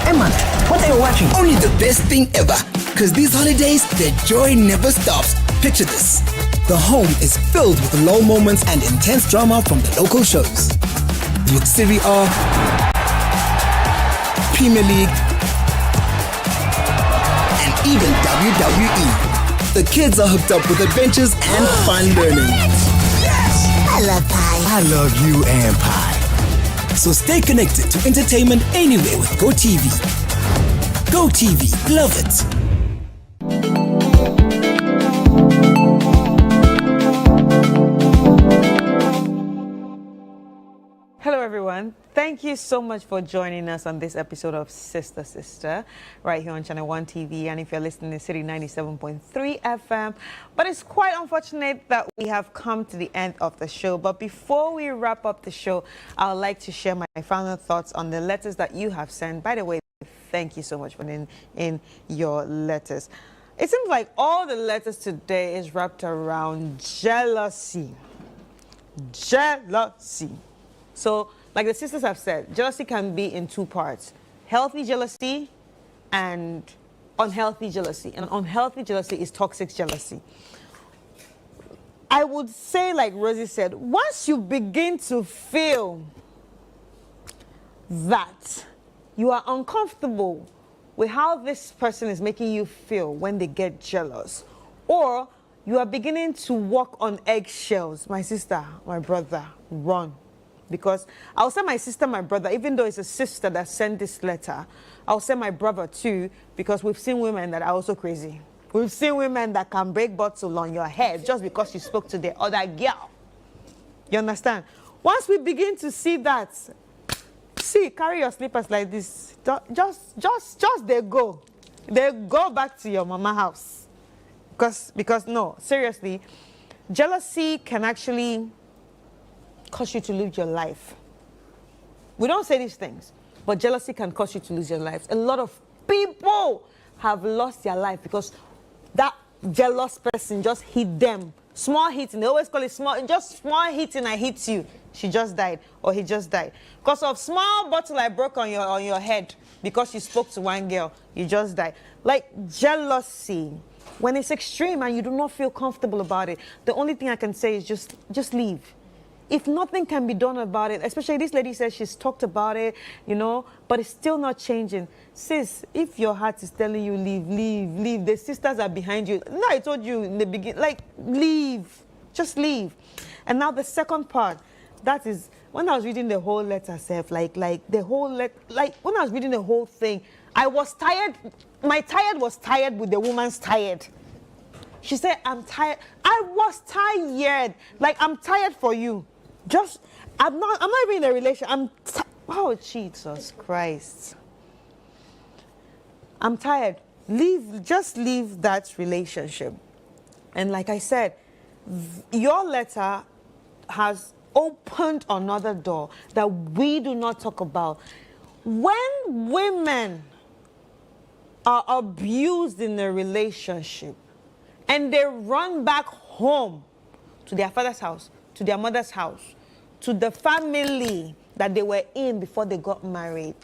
Emma, what are you watching? Only the best thing ever. Because these holidays, the joy never stops. Picture this. The home is filled with low moments and intense drama from the local shows. With Serie A, Premier League, and even WWE. The kids are hooked up with adventures and fun learning. Yes! I love pie. I love you and pie. So stay connected to entertainment anywhere with GoTV. GoTV, love it. Hello, everyone. Thank you so much for joining us on this episode of Sister Sister, right here on Channel One TV. And if you're listening to City 97.3 FM, but it's quite unfortunate that we have come to the end of the show. But before we wrap up the show, I would like to share my final thoughts on the letters that you have sent. By the way, thank you so much for in your letters. It seems like all the letters today is wrapped around jealousy. Jealousy. So, like the sisters have said, jealousy can be in two parts. Healthy jealousy and unhealthy jealousy. And unhealthy jealousy is toxic jealousy. I would say, like Rosie said, once you begin to feel that you are uncomfortable with how this person is making you feel when they get jealous, or you are beginning to walk on eggshells, my sister, my brother, run. Because I'll say my sister, my brother, even though it's a sister that sent this letter, I'll say my brother too, because we've seen women that are also crazy. We've seen women that can break bottle on your head just because you spoke to the other girl. You understand? Once we begin to see that, see, carry your slippers like this, just they go. they go back to your mama house. Because no, seriously, jealousy can actually cause you to lose your life. We don't say these things, but jealousy can cause you to lose your life. A lot of people have lost their life because that jealous person just hit them. Small hitting, they always call it just small hitting, I hit you. She just died, or he just died. Because of small bottle I broke on your head because you spoke to one girl, you just died. Like jealousy, when it's extreme and you do not feel comfortable about it, the only thing I can say is just leave. If nothing can be done about it, especially this lady says she's talked about it, but it's still not changing. Sis, if your heart is telling you leave, the sisters are behind you. No, I told you in the beginning, like, leave, just leave. And now the second part, that is, when I was reading the whole letter, when I was reading the whole thing, I was tired. My tired was tired with the woman's tired. She said, I'm tired. I was tired. Like, I'm tired for you. I'm not even in a relationship. Oh, Jesus Christ. I'm tired. Just leave that relationship. And like I said, your letter has opened another door that we do not talk about. When women are abused in a relationship and they run back home to their father's house, to their mother's house, to the family that they were in before they got married,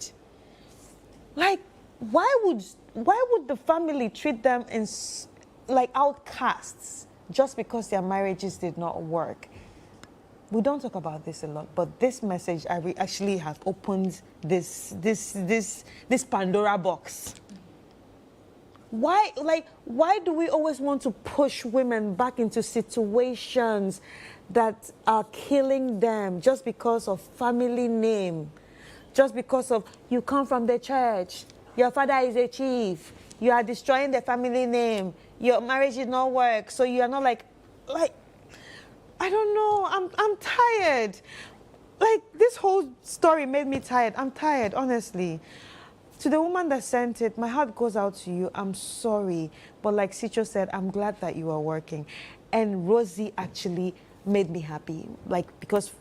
like, why would the family treat them like outcasts just because their marriages did not work? We don't talk about this a lot, but this message actually have opened this Pandora box. Why do we always want to push women back into situations that are killing them just because of family name, just because of you come from the church, your father is a chief, you are destroying the family name, your marriage did not work, so you are not like I don't know, I'm tired. Like, this whole story made me tired. I'm tired, honestly. To the woman that sent it, my heart goes out to you. I'm sorry. But like Sicho said, I'm glad that you are working. And Rosie actually made me happy. Like, because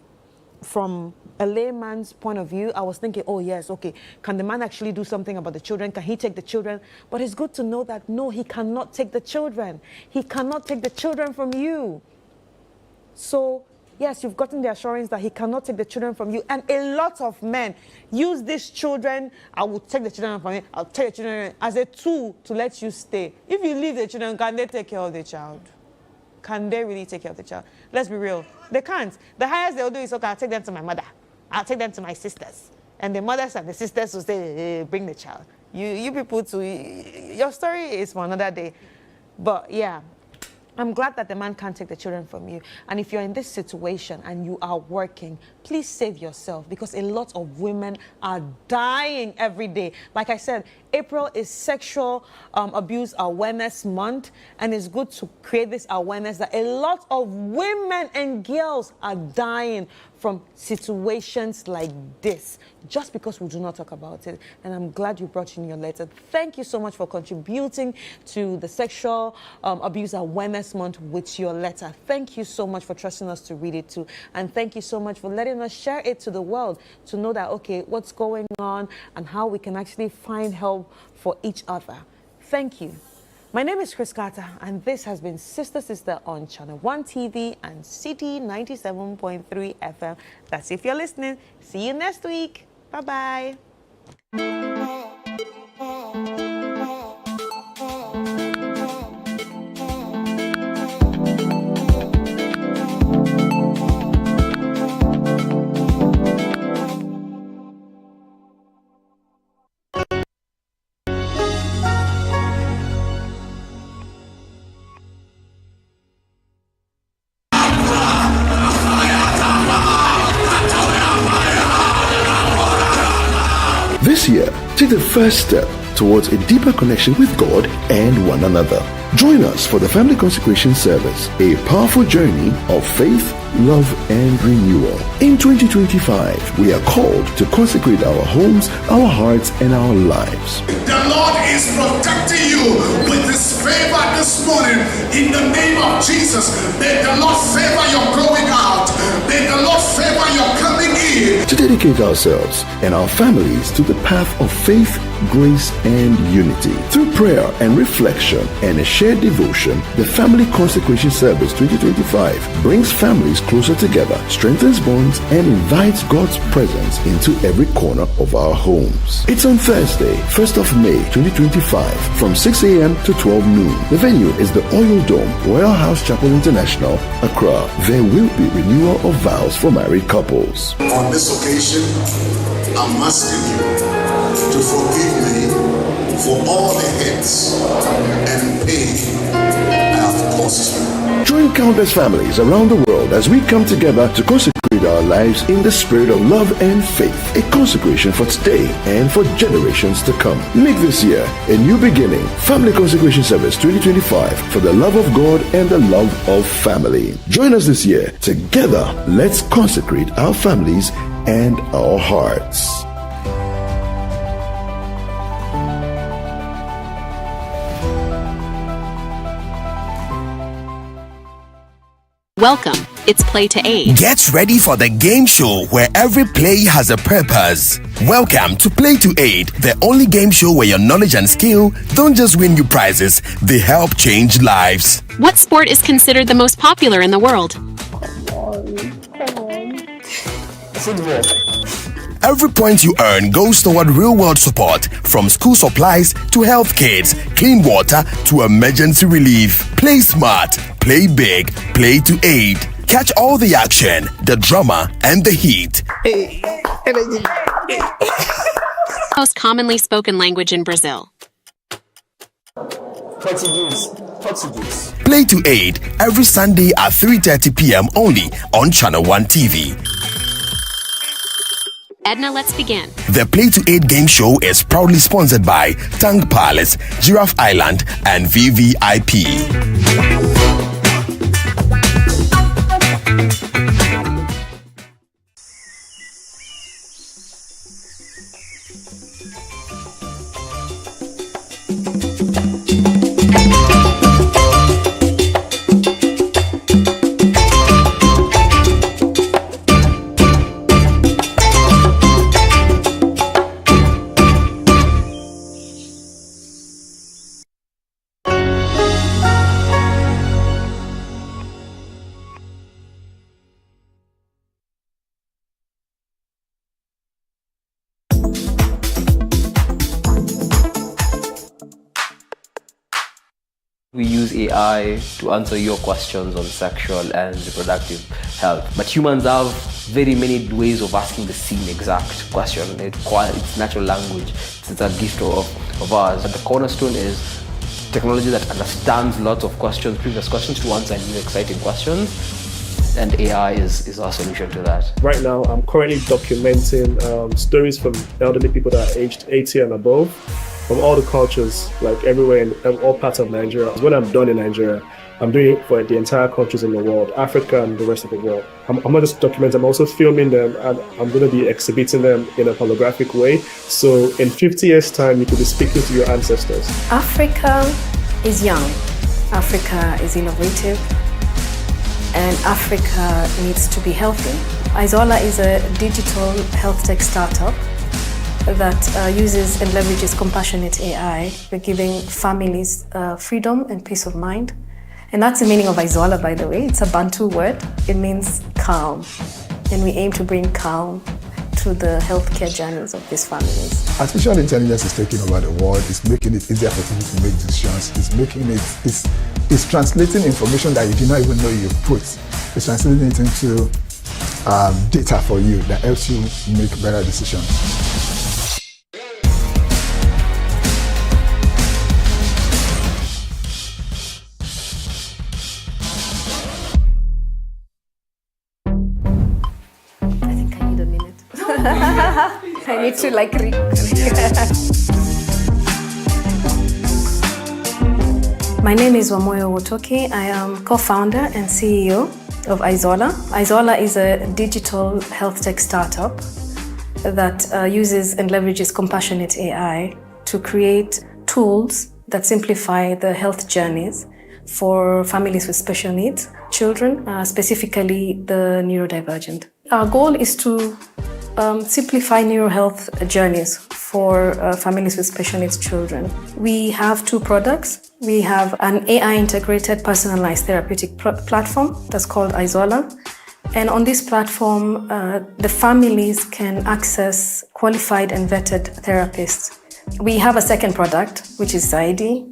from a layman's point of view, I was thinking, oh yes, okay, can the man actually do something about the children? Can he take the children? But it's good to know that no, he cannot take the children. He cannot take the children from you. So yes, you've gotten the assurance that he cannot take the children from you. And a lot of men use these children, I will take the children from you, I'll take the children, as a tool to let you stay. If you leave the children, can they take care of the child? Can they really take care of the child? Let's be real. They can't. The highest they'll do is, okay, I'll take them to my mother. I'll take them to my sisters. And the mothers and the sisters will say, hey, bring the child. You people too, your story is for another day. But yeah. I'm glad that the man can't take the children from you. And if you're in this situation and you are working, please save yourself, because a lot of women are dying every day. Like I said, April is Sexual Abuse Awareness Month, and it's good to create this awareness that a lot of women and girls are dying from situations like this, just because we do not talk about it. And I'm glad you brought in your letter. Thank you so much for contributing to the Sexual Abuse Awareness Month with your letter. Thank you so much for trusting us to read it too. And thank you so much for letting us share it to the world, to know that, okay, what's going on and how we can actually find help for each other. Thank you. My name is Chris Carter, and this has been Sister Sister on Channel 1 TV and City 97.3 FM. That's if you're listening. See you next week. Bye-bye. This year, take the first step towards a deeper connection with God and one another. Join us for the Family Consecration Service, a powerful journey of faith, love, and renewal. In 2025, we are called to consecrate our homes, our hearts, and our lives. The Lord is protecting you with His favor this morning in the name of Jesus. May the Lord favor your going out. May the Lord favor your coming in. To dedicate ourselves and our families to the path of faith, grace, and unity. Through prayer and reflection and a shared devotion, the Family Consecration Service 2025 brings families closer together, strengthens bonds, and invites God's presence into every corner of our homes. It's on Thursday, 1st of May 2025 from 6 a.m. to 12 noon. The venue is the Oil Dome, Royal House Chapel International, Accra. There will be renewal of vows for married couples. On this occasion, I'm asking you to forgive me for all the hits and pain I have caused you. Join countless families around the world as we come together to consecrate our lives in the spirit of love and faith. A consecration for today and for generations to come. Make this year a new beginning. Family Consecration Service 2025 for the love of God and the love of family. Join us this year. Together, let's consecrate our families and our hearts. Welcome. It's Play to Aid. Get ready for the game show where every play has a purpose. Welcome to Play to Aid, the only game show where your knowledge and skill don't just win you prizes, they help change lives. What sport is considered the most popular in the world? Football. Every point you earn goes toward real-world support, from school supplies to health kits, clean water to emergency relief. Play smart, play big, play to aid. Catch all the action, the drama, and the heat. Most commonly spoken language in Brazil. Portuguese. Play to Aid every Sunday at 3:30 p.m. only on Channel 1 TV. Edna, let's begin. The Play to Aid game show is proudly sponsored by Tang Palace, Giraffe Island, and VVIP. We use AI to answer your questions on sexual and reproductive health. But humans have very many ways of asking the same exact question. It's natural language. It's a gift of ours. But the cornerstone is technology that understands lots of questions, previous questions, to answer new exciting questions. And AI is our solution to that. Right now, I'm currently documenting stories from elderly people that are aged 80 and above, from all the cultures, like everywhere in all parts of Nigeria. When I'm done in Nigeria, I'm doing it for the entire countries in the world, Africa and the rest of the world. I'm not just documenting, I'm also filming them, and I'm going to be exhibiting them in a holographic way. So in 50 years' time, you could be speaking to your ancestors. Africa is young. Africa is innovative. And Africa needs to be healthy. Izola is a digital health tech startup that uses and leverages compassionate AI. We're giving families freedom and peace of mind. And that's the meaning of Izola, by the way. It's a Bantu word. It means calm. And we aim to bring calm to the healthcare journeys of these families. Artificial intelligence is taking over the world. It's making it easier for people to make decisions. It's translating information that you did not even know you put. It's translating it into data for you that helps you make better decisions. I need to My name is Wamoyo Wotoki. I am co-founder and CEO of Izola. Izola is a digital health tech startup that uses and leverages compassionate AI to create tools that simplify the health journeys for families with special needs, children, specifically the neurodivergent. Our goal is to simplify neurohealth journeys for families with special needs children. We have two products. We have an AI-integrated personalized therapeutic platform that's called Izola. And on this platform, the families can access qualified and vetted therapists. We have a second product, which is Zaidi,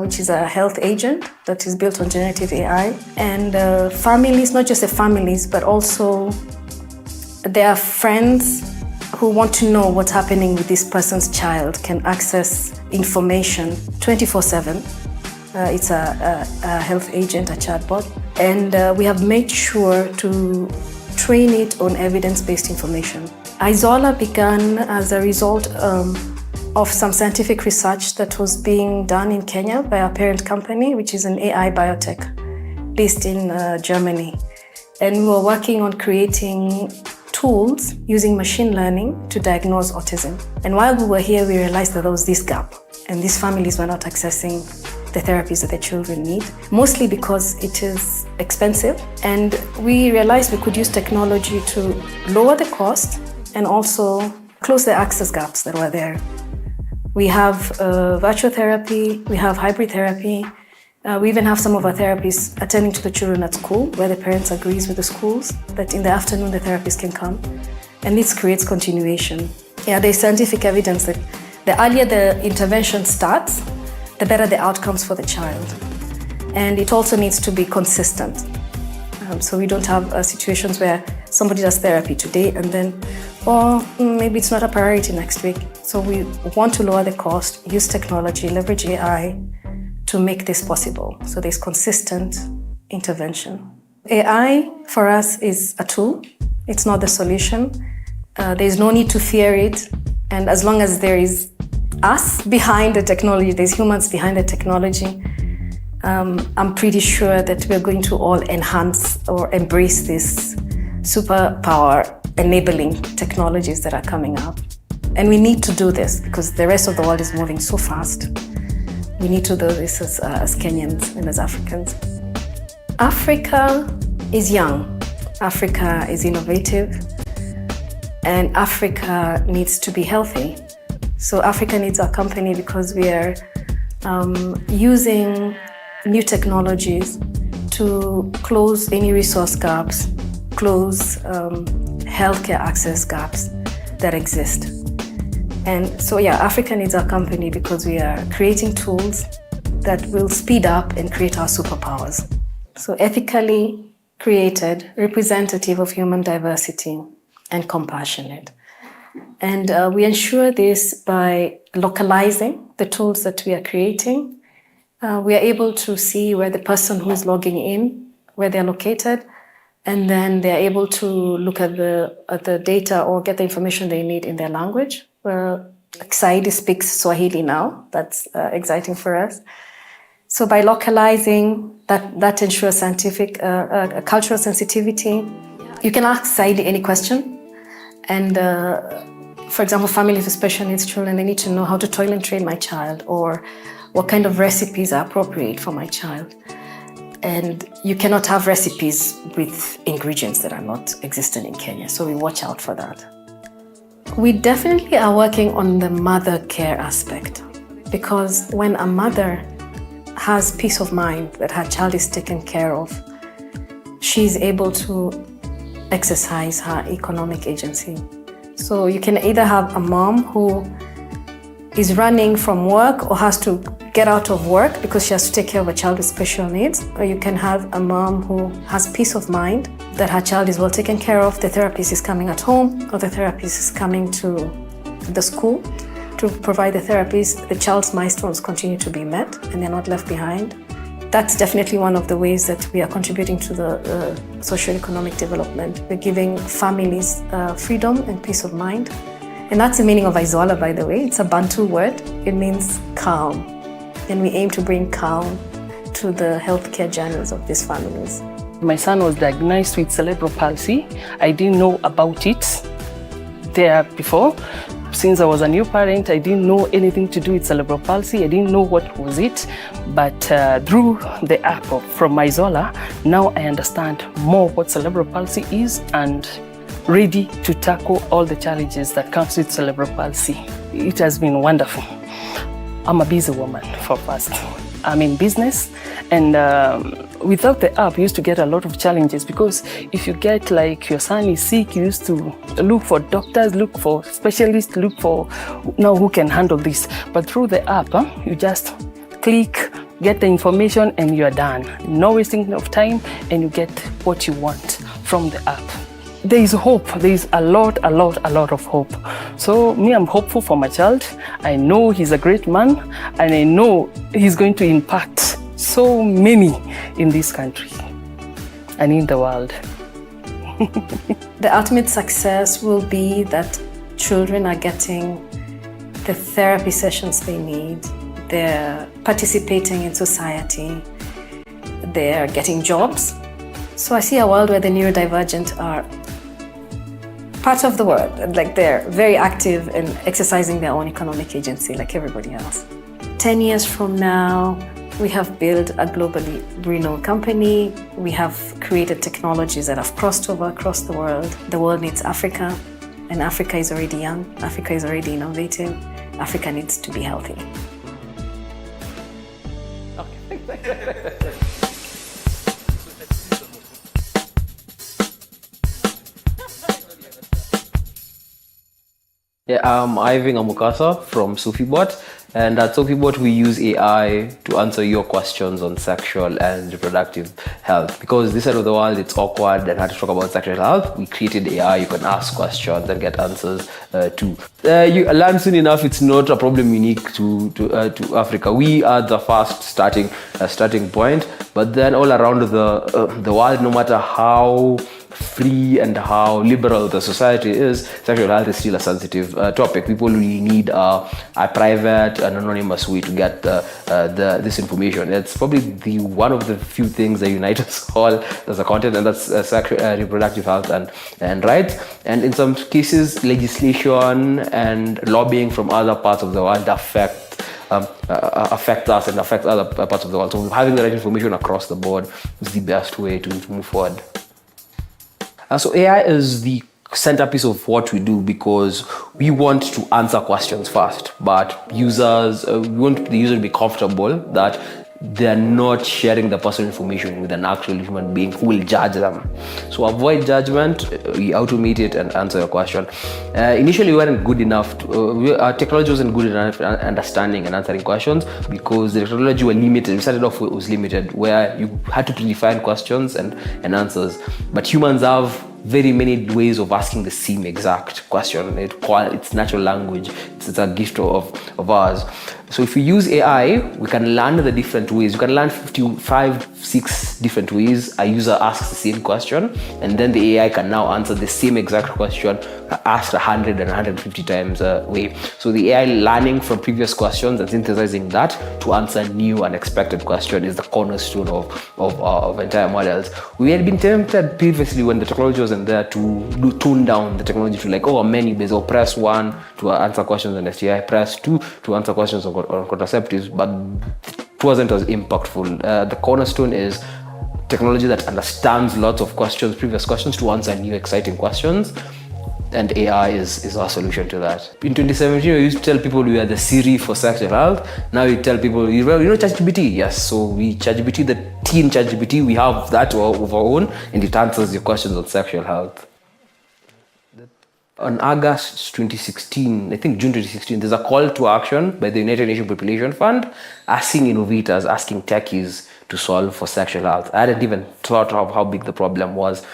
which is a health agent that is built on generative AI. And families, not just the families, but also their friends who want to know what's happening with this person's child can access information 24/7. It's a health agent, a chatbot. And we have made sure to train it on evidence-based information. Izola began as a result of some scientific research that was being done in Kenya by our parent company, which is an AI biotech based in Germany. And we were working on creating tools using machine learning to diagnose autism. And while we were here, we realized that there was this gap, and these families were not accessing the therapies that their children need, mostly because it is expensive. And we realized we could use technology to lower the cost and also close the access gaps that were there. We have virtual therapy, we have hybrid therapy. We even have some of our therapists attending to the children at school, where the parents agrees with the schools that in the afternoon the therapist can come. And this creates continuation. Yeah, there's scientific evidence that the earlier the intervention starts, the better the outcomes for the child. And it also needs to be consistent. So we don't have situations where somebody does therapy today and then, maybe it's not a priority next week. So we want to lower the cost, use technology, leverage AI to make this possible. So there's consistent intervention. AI for us is a tool. It's not the solution. There's no need to fear it. And as long as there is us behind the technology, there's humans behind the technology, I'm pretty sure that we're going to all enhance or embrace this superpower enabling technologies that are coming up. And we need to do this because the rest of the world is moving so fast. We need to do this as Kenyans and as Africans. Africa is young. Africa is innovative. And Africa needs to be healthy. So Africa needs our company because we are using new technologies to close any resource gaps, close healthcare access gaps that exist. And so, yeah, Africa needs our company because we are creating tools that will speed up and create our superpowers. So ethically created, representative of human diversity, and compassionate. And we ensure this by localizing the tools that we are creating. We are able to see where the person who is logging in, where they're located, and then they're able to look at the data or get the information they need in their language. Saidi speaks Swahili now. That's exciting for us. So by localizing, that ensures scientific, cultural sensitivity. You can ask Saidi any question. And for example, families with special needs children, they need to know how to toilet train my child or what kind of recipes are appropriate for my child. And you cannot have recipes with ingredients that are not existent in Kenya. So we watch out for that. We definitely are working on the mother care aspect because when a mother has peace of mind that her child is taken care of, she's able to exercise her economic agency. So you can either have a mom who is running from work or has to get out of work because she has to take care of a child with special needs, or you can have a mom who has peace of mind that her child is well taken care of, the therapist is coming at home, or the therapist is coming to the school to provide the therapist. The child's milestones continue to be met and they're not left behind. That's definitely one of the ways that we are contributing to the socio-economic development. We're giving families freedom and peace of mind. And that's the meaning of Izola, by the way. It's a Bantu word. It means calm. And we aim to bring calm to the healthcare journeys of these families. My son was diagnosed with cerebral palsy. I didn't know about it there before. Since I was a new parent, I didn't know anything to do with cerebral palsy. I didn't know what was it. But through the app from Izola, now I understand more what cerebral palsy is and ready to tackle all the challenges that comes with cerebral palsy. It has been wonderful. I'm a busy woman for first. I'm in business, and without the app, you used to get a lot of challenges, because if you get like your son is sick, you used to look for doctors, look for specialists, look for now who can handle this. But through the app, you just click, get the information, and you're done. No wasting of time, and you get what you want from the app. There is hope. There is a lot of hope. So me, I'm hopeful for my child. I know he's a great man, and I know he's going to impact so many in this country and in the world. The ultimate success will be that children are getting the therapy sessions they need, they're participating in society, they're getting jobs. So I see a world where the neurodivergent are part of the world, like they're very active in exercising their own economic agency like everybody else. 10 years from now, we have built a globally renowned company. We have created technologies that have crossed over across the world. The world needs Africa, and Africa is already young. Africa is already innovative. Africa needs to be healthy. Yeah, I'm Ivan Amukasa from SophiBot, and at SophiBot we use AI to answer your questions on sexual and reproductive health. Because this side of the world it's awkward and hard to talk about sexual health, we created AI you can ask questions and get answers to. You learn soon enough it's not a problem unique to Africa. We are the fast starting point, but then all around the world, no matter how free and how liberal the society is, sexual health is still a sensitive topic. People really need a private and anonymous way to get this information. It's probably one of the few things that unite us all as a continent, and that's sexual reproductive health and rights. And in some cases, legislation and lobbying from other parts of the world affect us and affect other parts of the world. So having the right information across the board is the best way to move forward. So AI is the centerpiece of what we do because we want to answer questions fast, but we want the user to be comfortable that they're not sharing the personal information with an actual human being who will judge them. So avoid judgment, we automate it and answer your question. Initially we weren't good enough, our technology wasn't good enough at understanding and answering questions because the technology was limited. We started off with it was limited, where you had to predefine questions and answers. But humans have very many ways of asking the same exact question. It's natural language. It's a gift of ours. So if we use AI, we can learn the different ways. You can learn 6 different ways a user asks the same question, and then the AI can now answer the same exact question asked 100 and 150 times a way. So the AI learning from previous questions and synthesizing that to answer new unexpected question is the cornerstone of entire models. We had been tempted previously when the technology wasn't there to tone down the technology to a menu based, or press 1 to answer questions on STI, press 2 to answer questions on contraceptives, but it wasn't as impactful. The cornerstone is technology that understands lots of previous questions to answer new exciting questions, and AI is our solution to that. In 2017, we used to tell people we are the Siri for sexual health. Now we tell people, you know ChatGPT? Yes, so ChatGPT, the teen ChatGPT, we have that of our own, and it answers your questions on sexual health. On August 2016, I think June 2016, there's a call to action by the United Nations Population Fund asking innovators, asking techies to solve for sexual health. I hadn't even thought of how big the problem was.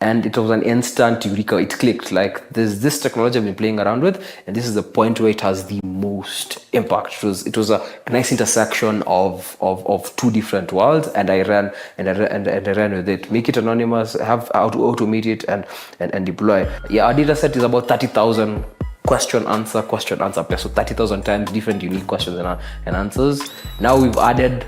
And it was an instant eureka. It clicked, like there's this technology I've been playing around with, and this is the point where it has the most impact. It was a nice intersection of 2 different worlds, and I ran with it. Make it anonymous, have how to automate it and deploy. Yeah, our data set is about 30,000 question answer plus, so 30,000 times different unique questions and answers. Now we've added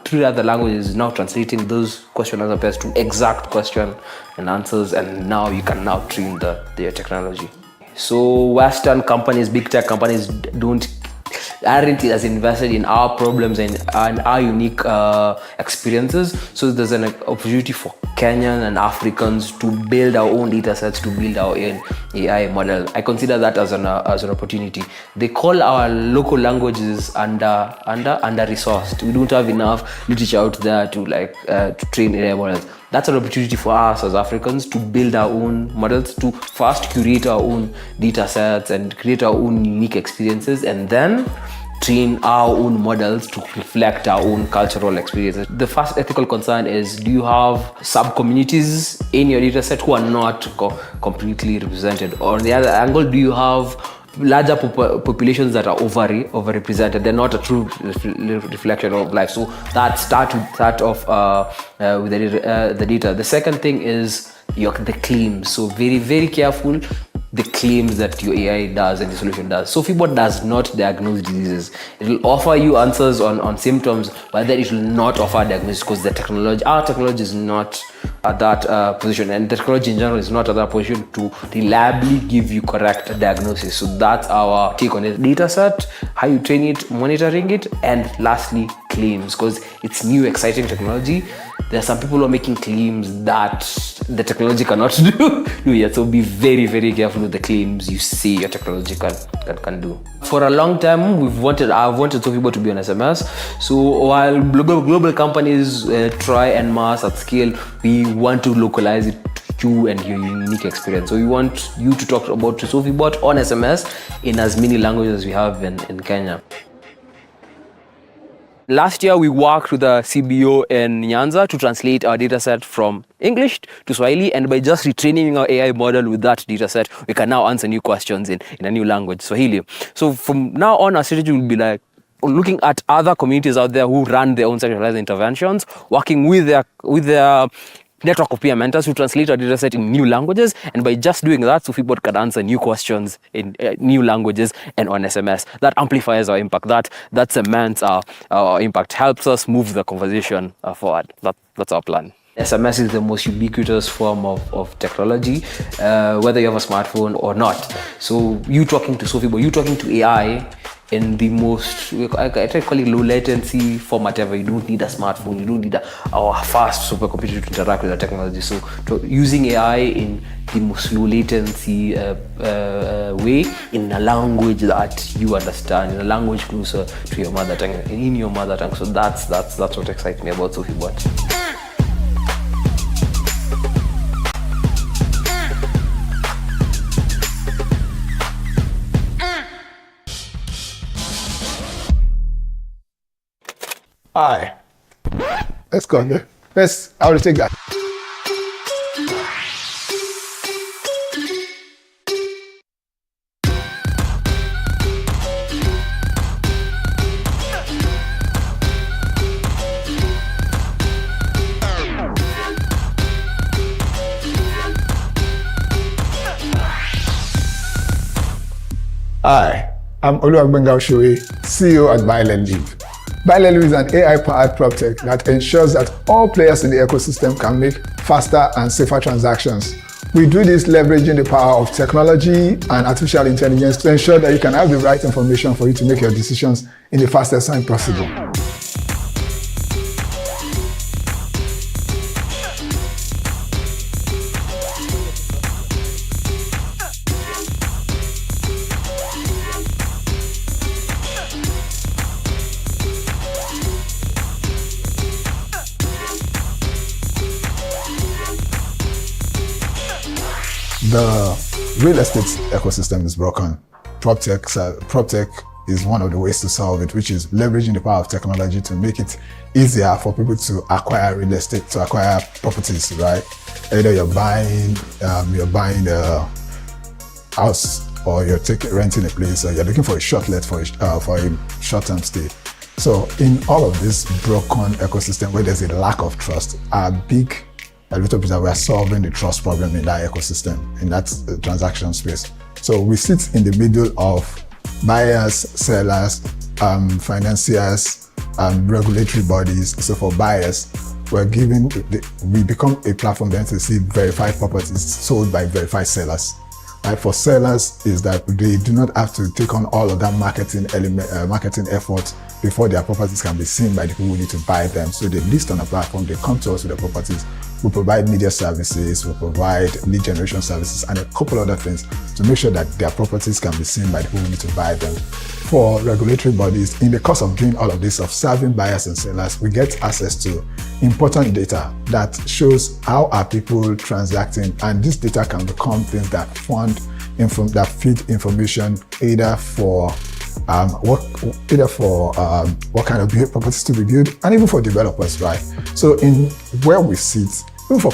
three other languages now translating those question and answer pairs to exact question and answers, and now you can now train the technology. So Western companies, big tech companies aren't as invested in our problems and our unique experiences. So there's an opportunity for Kenyan and Africans to build our own data sets, to build our own AI model. I consider that as an opportunity. They call our local languages under resourced. We don't have enough literature out there to train AI models. That's an opportunity for us as Africans to build our own models, to first curate our own data sets and create our own unique experiences, and then train our own models to reflect our own cultural experiences. The first ethical concern is, do you have sub-communities in your data set who are not completely represented? Or on the other angle, do you have larger populations that are overrepresented? They're not a true reflection of life. So that start off with the data. The second thing is the claims. So very, very careful the claims that your AI does and the solution does. SophiBot does not diagnose diseases. It will offer you answers on symptoms, but then it will not offer diagnosis, because our technology is not at that position, and technology in general is not at that position to reliably give you correct diagnosis. So that's our take on it. Data set, how you train it, monitoring it, and lastly, claims, because it's new, exciting technology. There are some people who are making claims that the technology cannot do yet. So be very, very careful with the claims you say your technology can do. For a long time, I've wanted SophiBot to be on SMS. So while global companies try en masse at scale, we want to localize it to you and your unique experience. So we want you to talk about SophiBot on SMS in as many languages as we have in Kenya. Last year, we worked with the CBO in Nyanza to translate our dataset from English to Swahili, and by just retraining our AI model with that dataset, we can now answer new questions in a new language, Swahili. So from now on, our strategy will be like looking at other communities out there who run their own centralized interventions, working with their network of peer mentors who translate our dataset in new languages, and by just doing that, SophiBot can answer new questions in new languages and on SMS. That amplifies our impact. That cements our impact, helps us move the conversation forward. That's our plan. SMS is the most ubiquitous form of technology, whether you have a smartphone or not. So you talking to SophiBot, you talking to AI in the most, I try to call it low latency format ever. You don't need a smartphone, you don't need a fast supercomputer to interact with the technology. So using AI in the most low latency way, in a language that you understand, in a language closer to your mother tongue, in your mother tongue. So that's what excites me about SophiBot. Hi. Let's go there. I will take that. Hi, I'm Oluwagbenga Oshowe, CEO at BioLenLive. BioLenLive is an AI-powered PropTech that ensures that all players in the ecosystem can make faster and safer transactions. We do this leveraging the power of technology and artificial intelligence to ensure that you can have the right information for you to make your decisions in the fastest time possible. The real estate ecosystem is broken. PropTech is one of the ways to solve it, which is leveraging the power of technology to make it easier for people to acquire real estate, to acquire properties, right? Either you're buying a house, or you're renting a place, or you're looking for a short let for a short-term stay. So in all of this broken ecosystem where there's a lack of trust, our big elevator pitch that we are solving the trust problem in that ecosystem, in that transaction space. So we sit in the middle of buyers, sellers, financiers, regulatory bodies. So for buyers, we become a platform then to see verified properties sold by verified sellers. Right? For sellers is that they do not have to take on all of that marketing effort before their properties can be seen by the people who need to buy them. So they list on a platform, they come to us with the properties. We provide media services, we provide lead generation services, and a couple other things to make sure that their properties can be seen by the people who need to buy them. For regulatory bodies, in the course of doing all of this, of serving buyers and sellers, we get access to important data that shows how are people transacting, and this data can become things that feed information either for what kind of properties to be built, and even for developers, right? So in where we sit, even for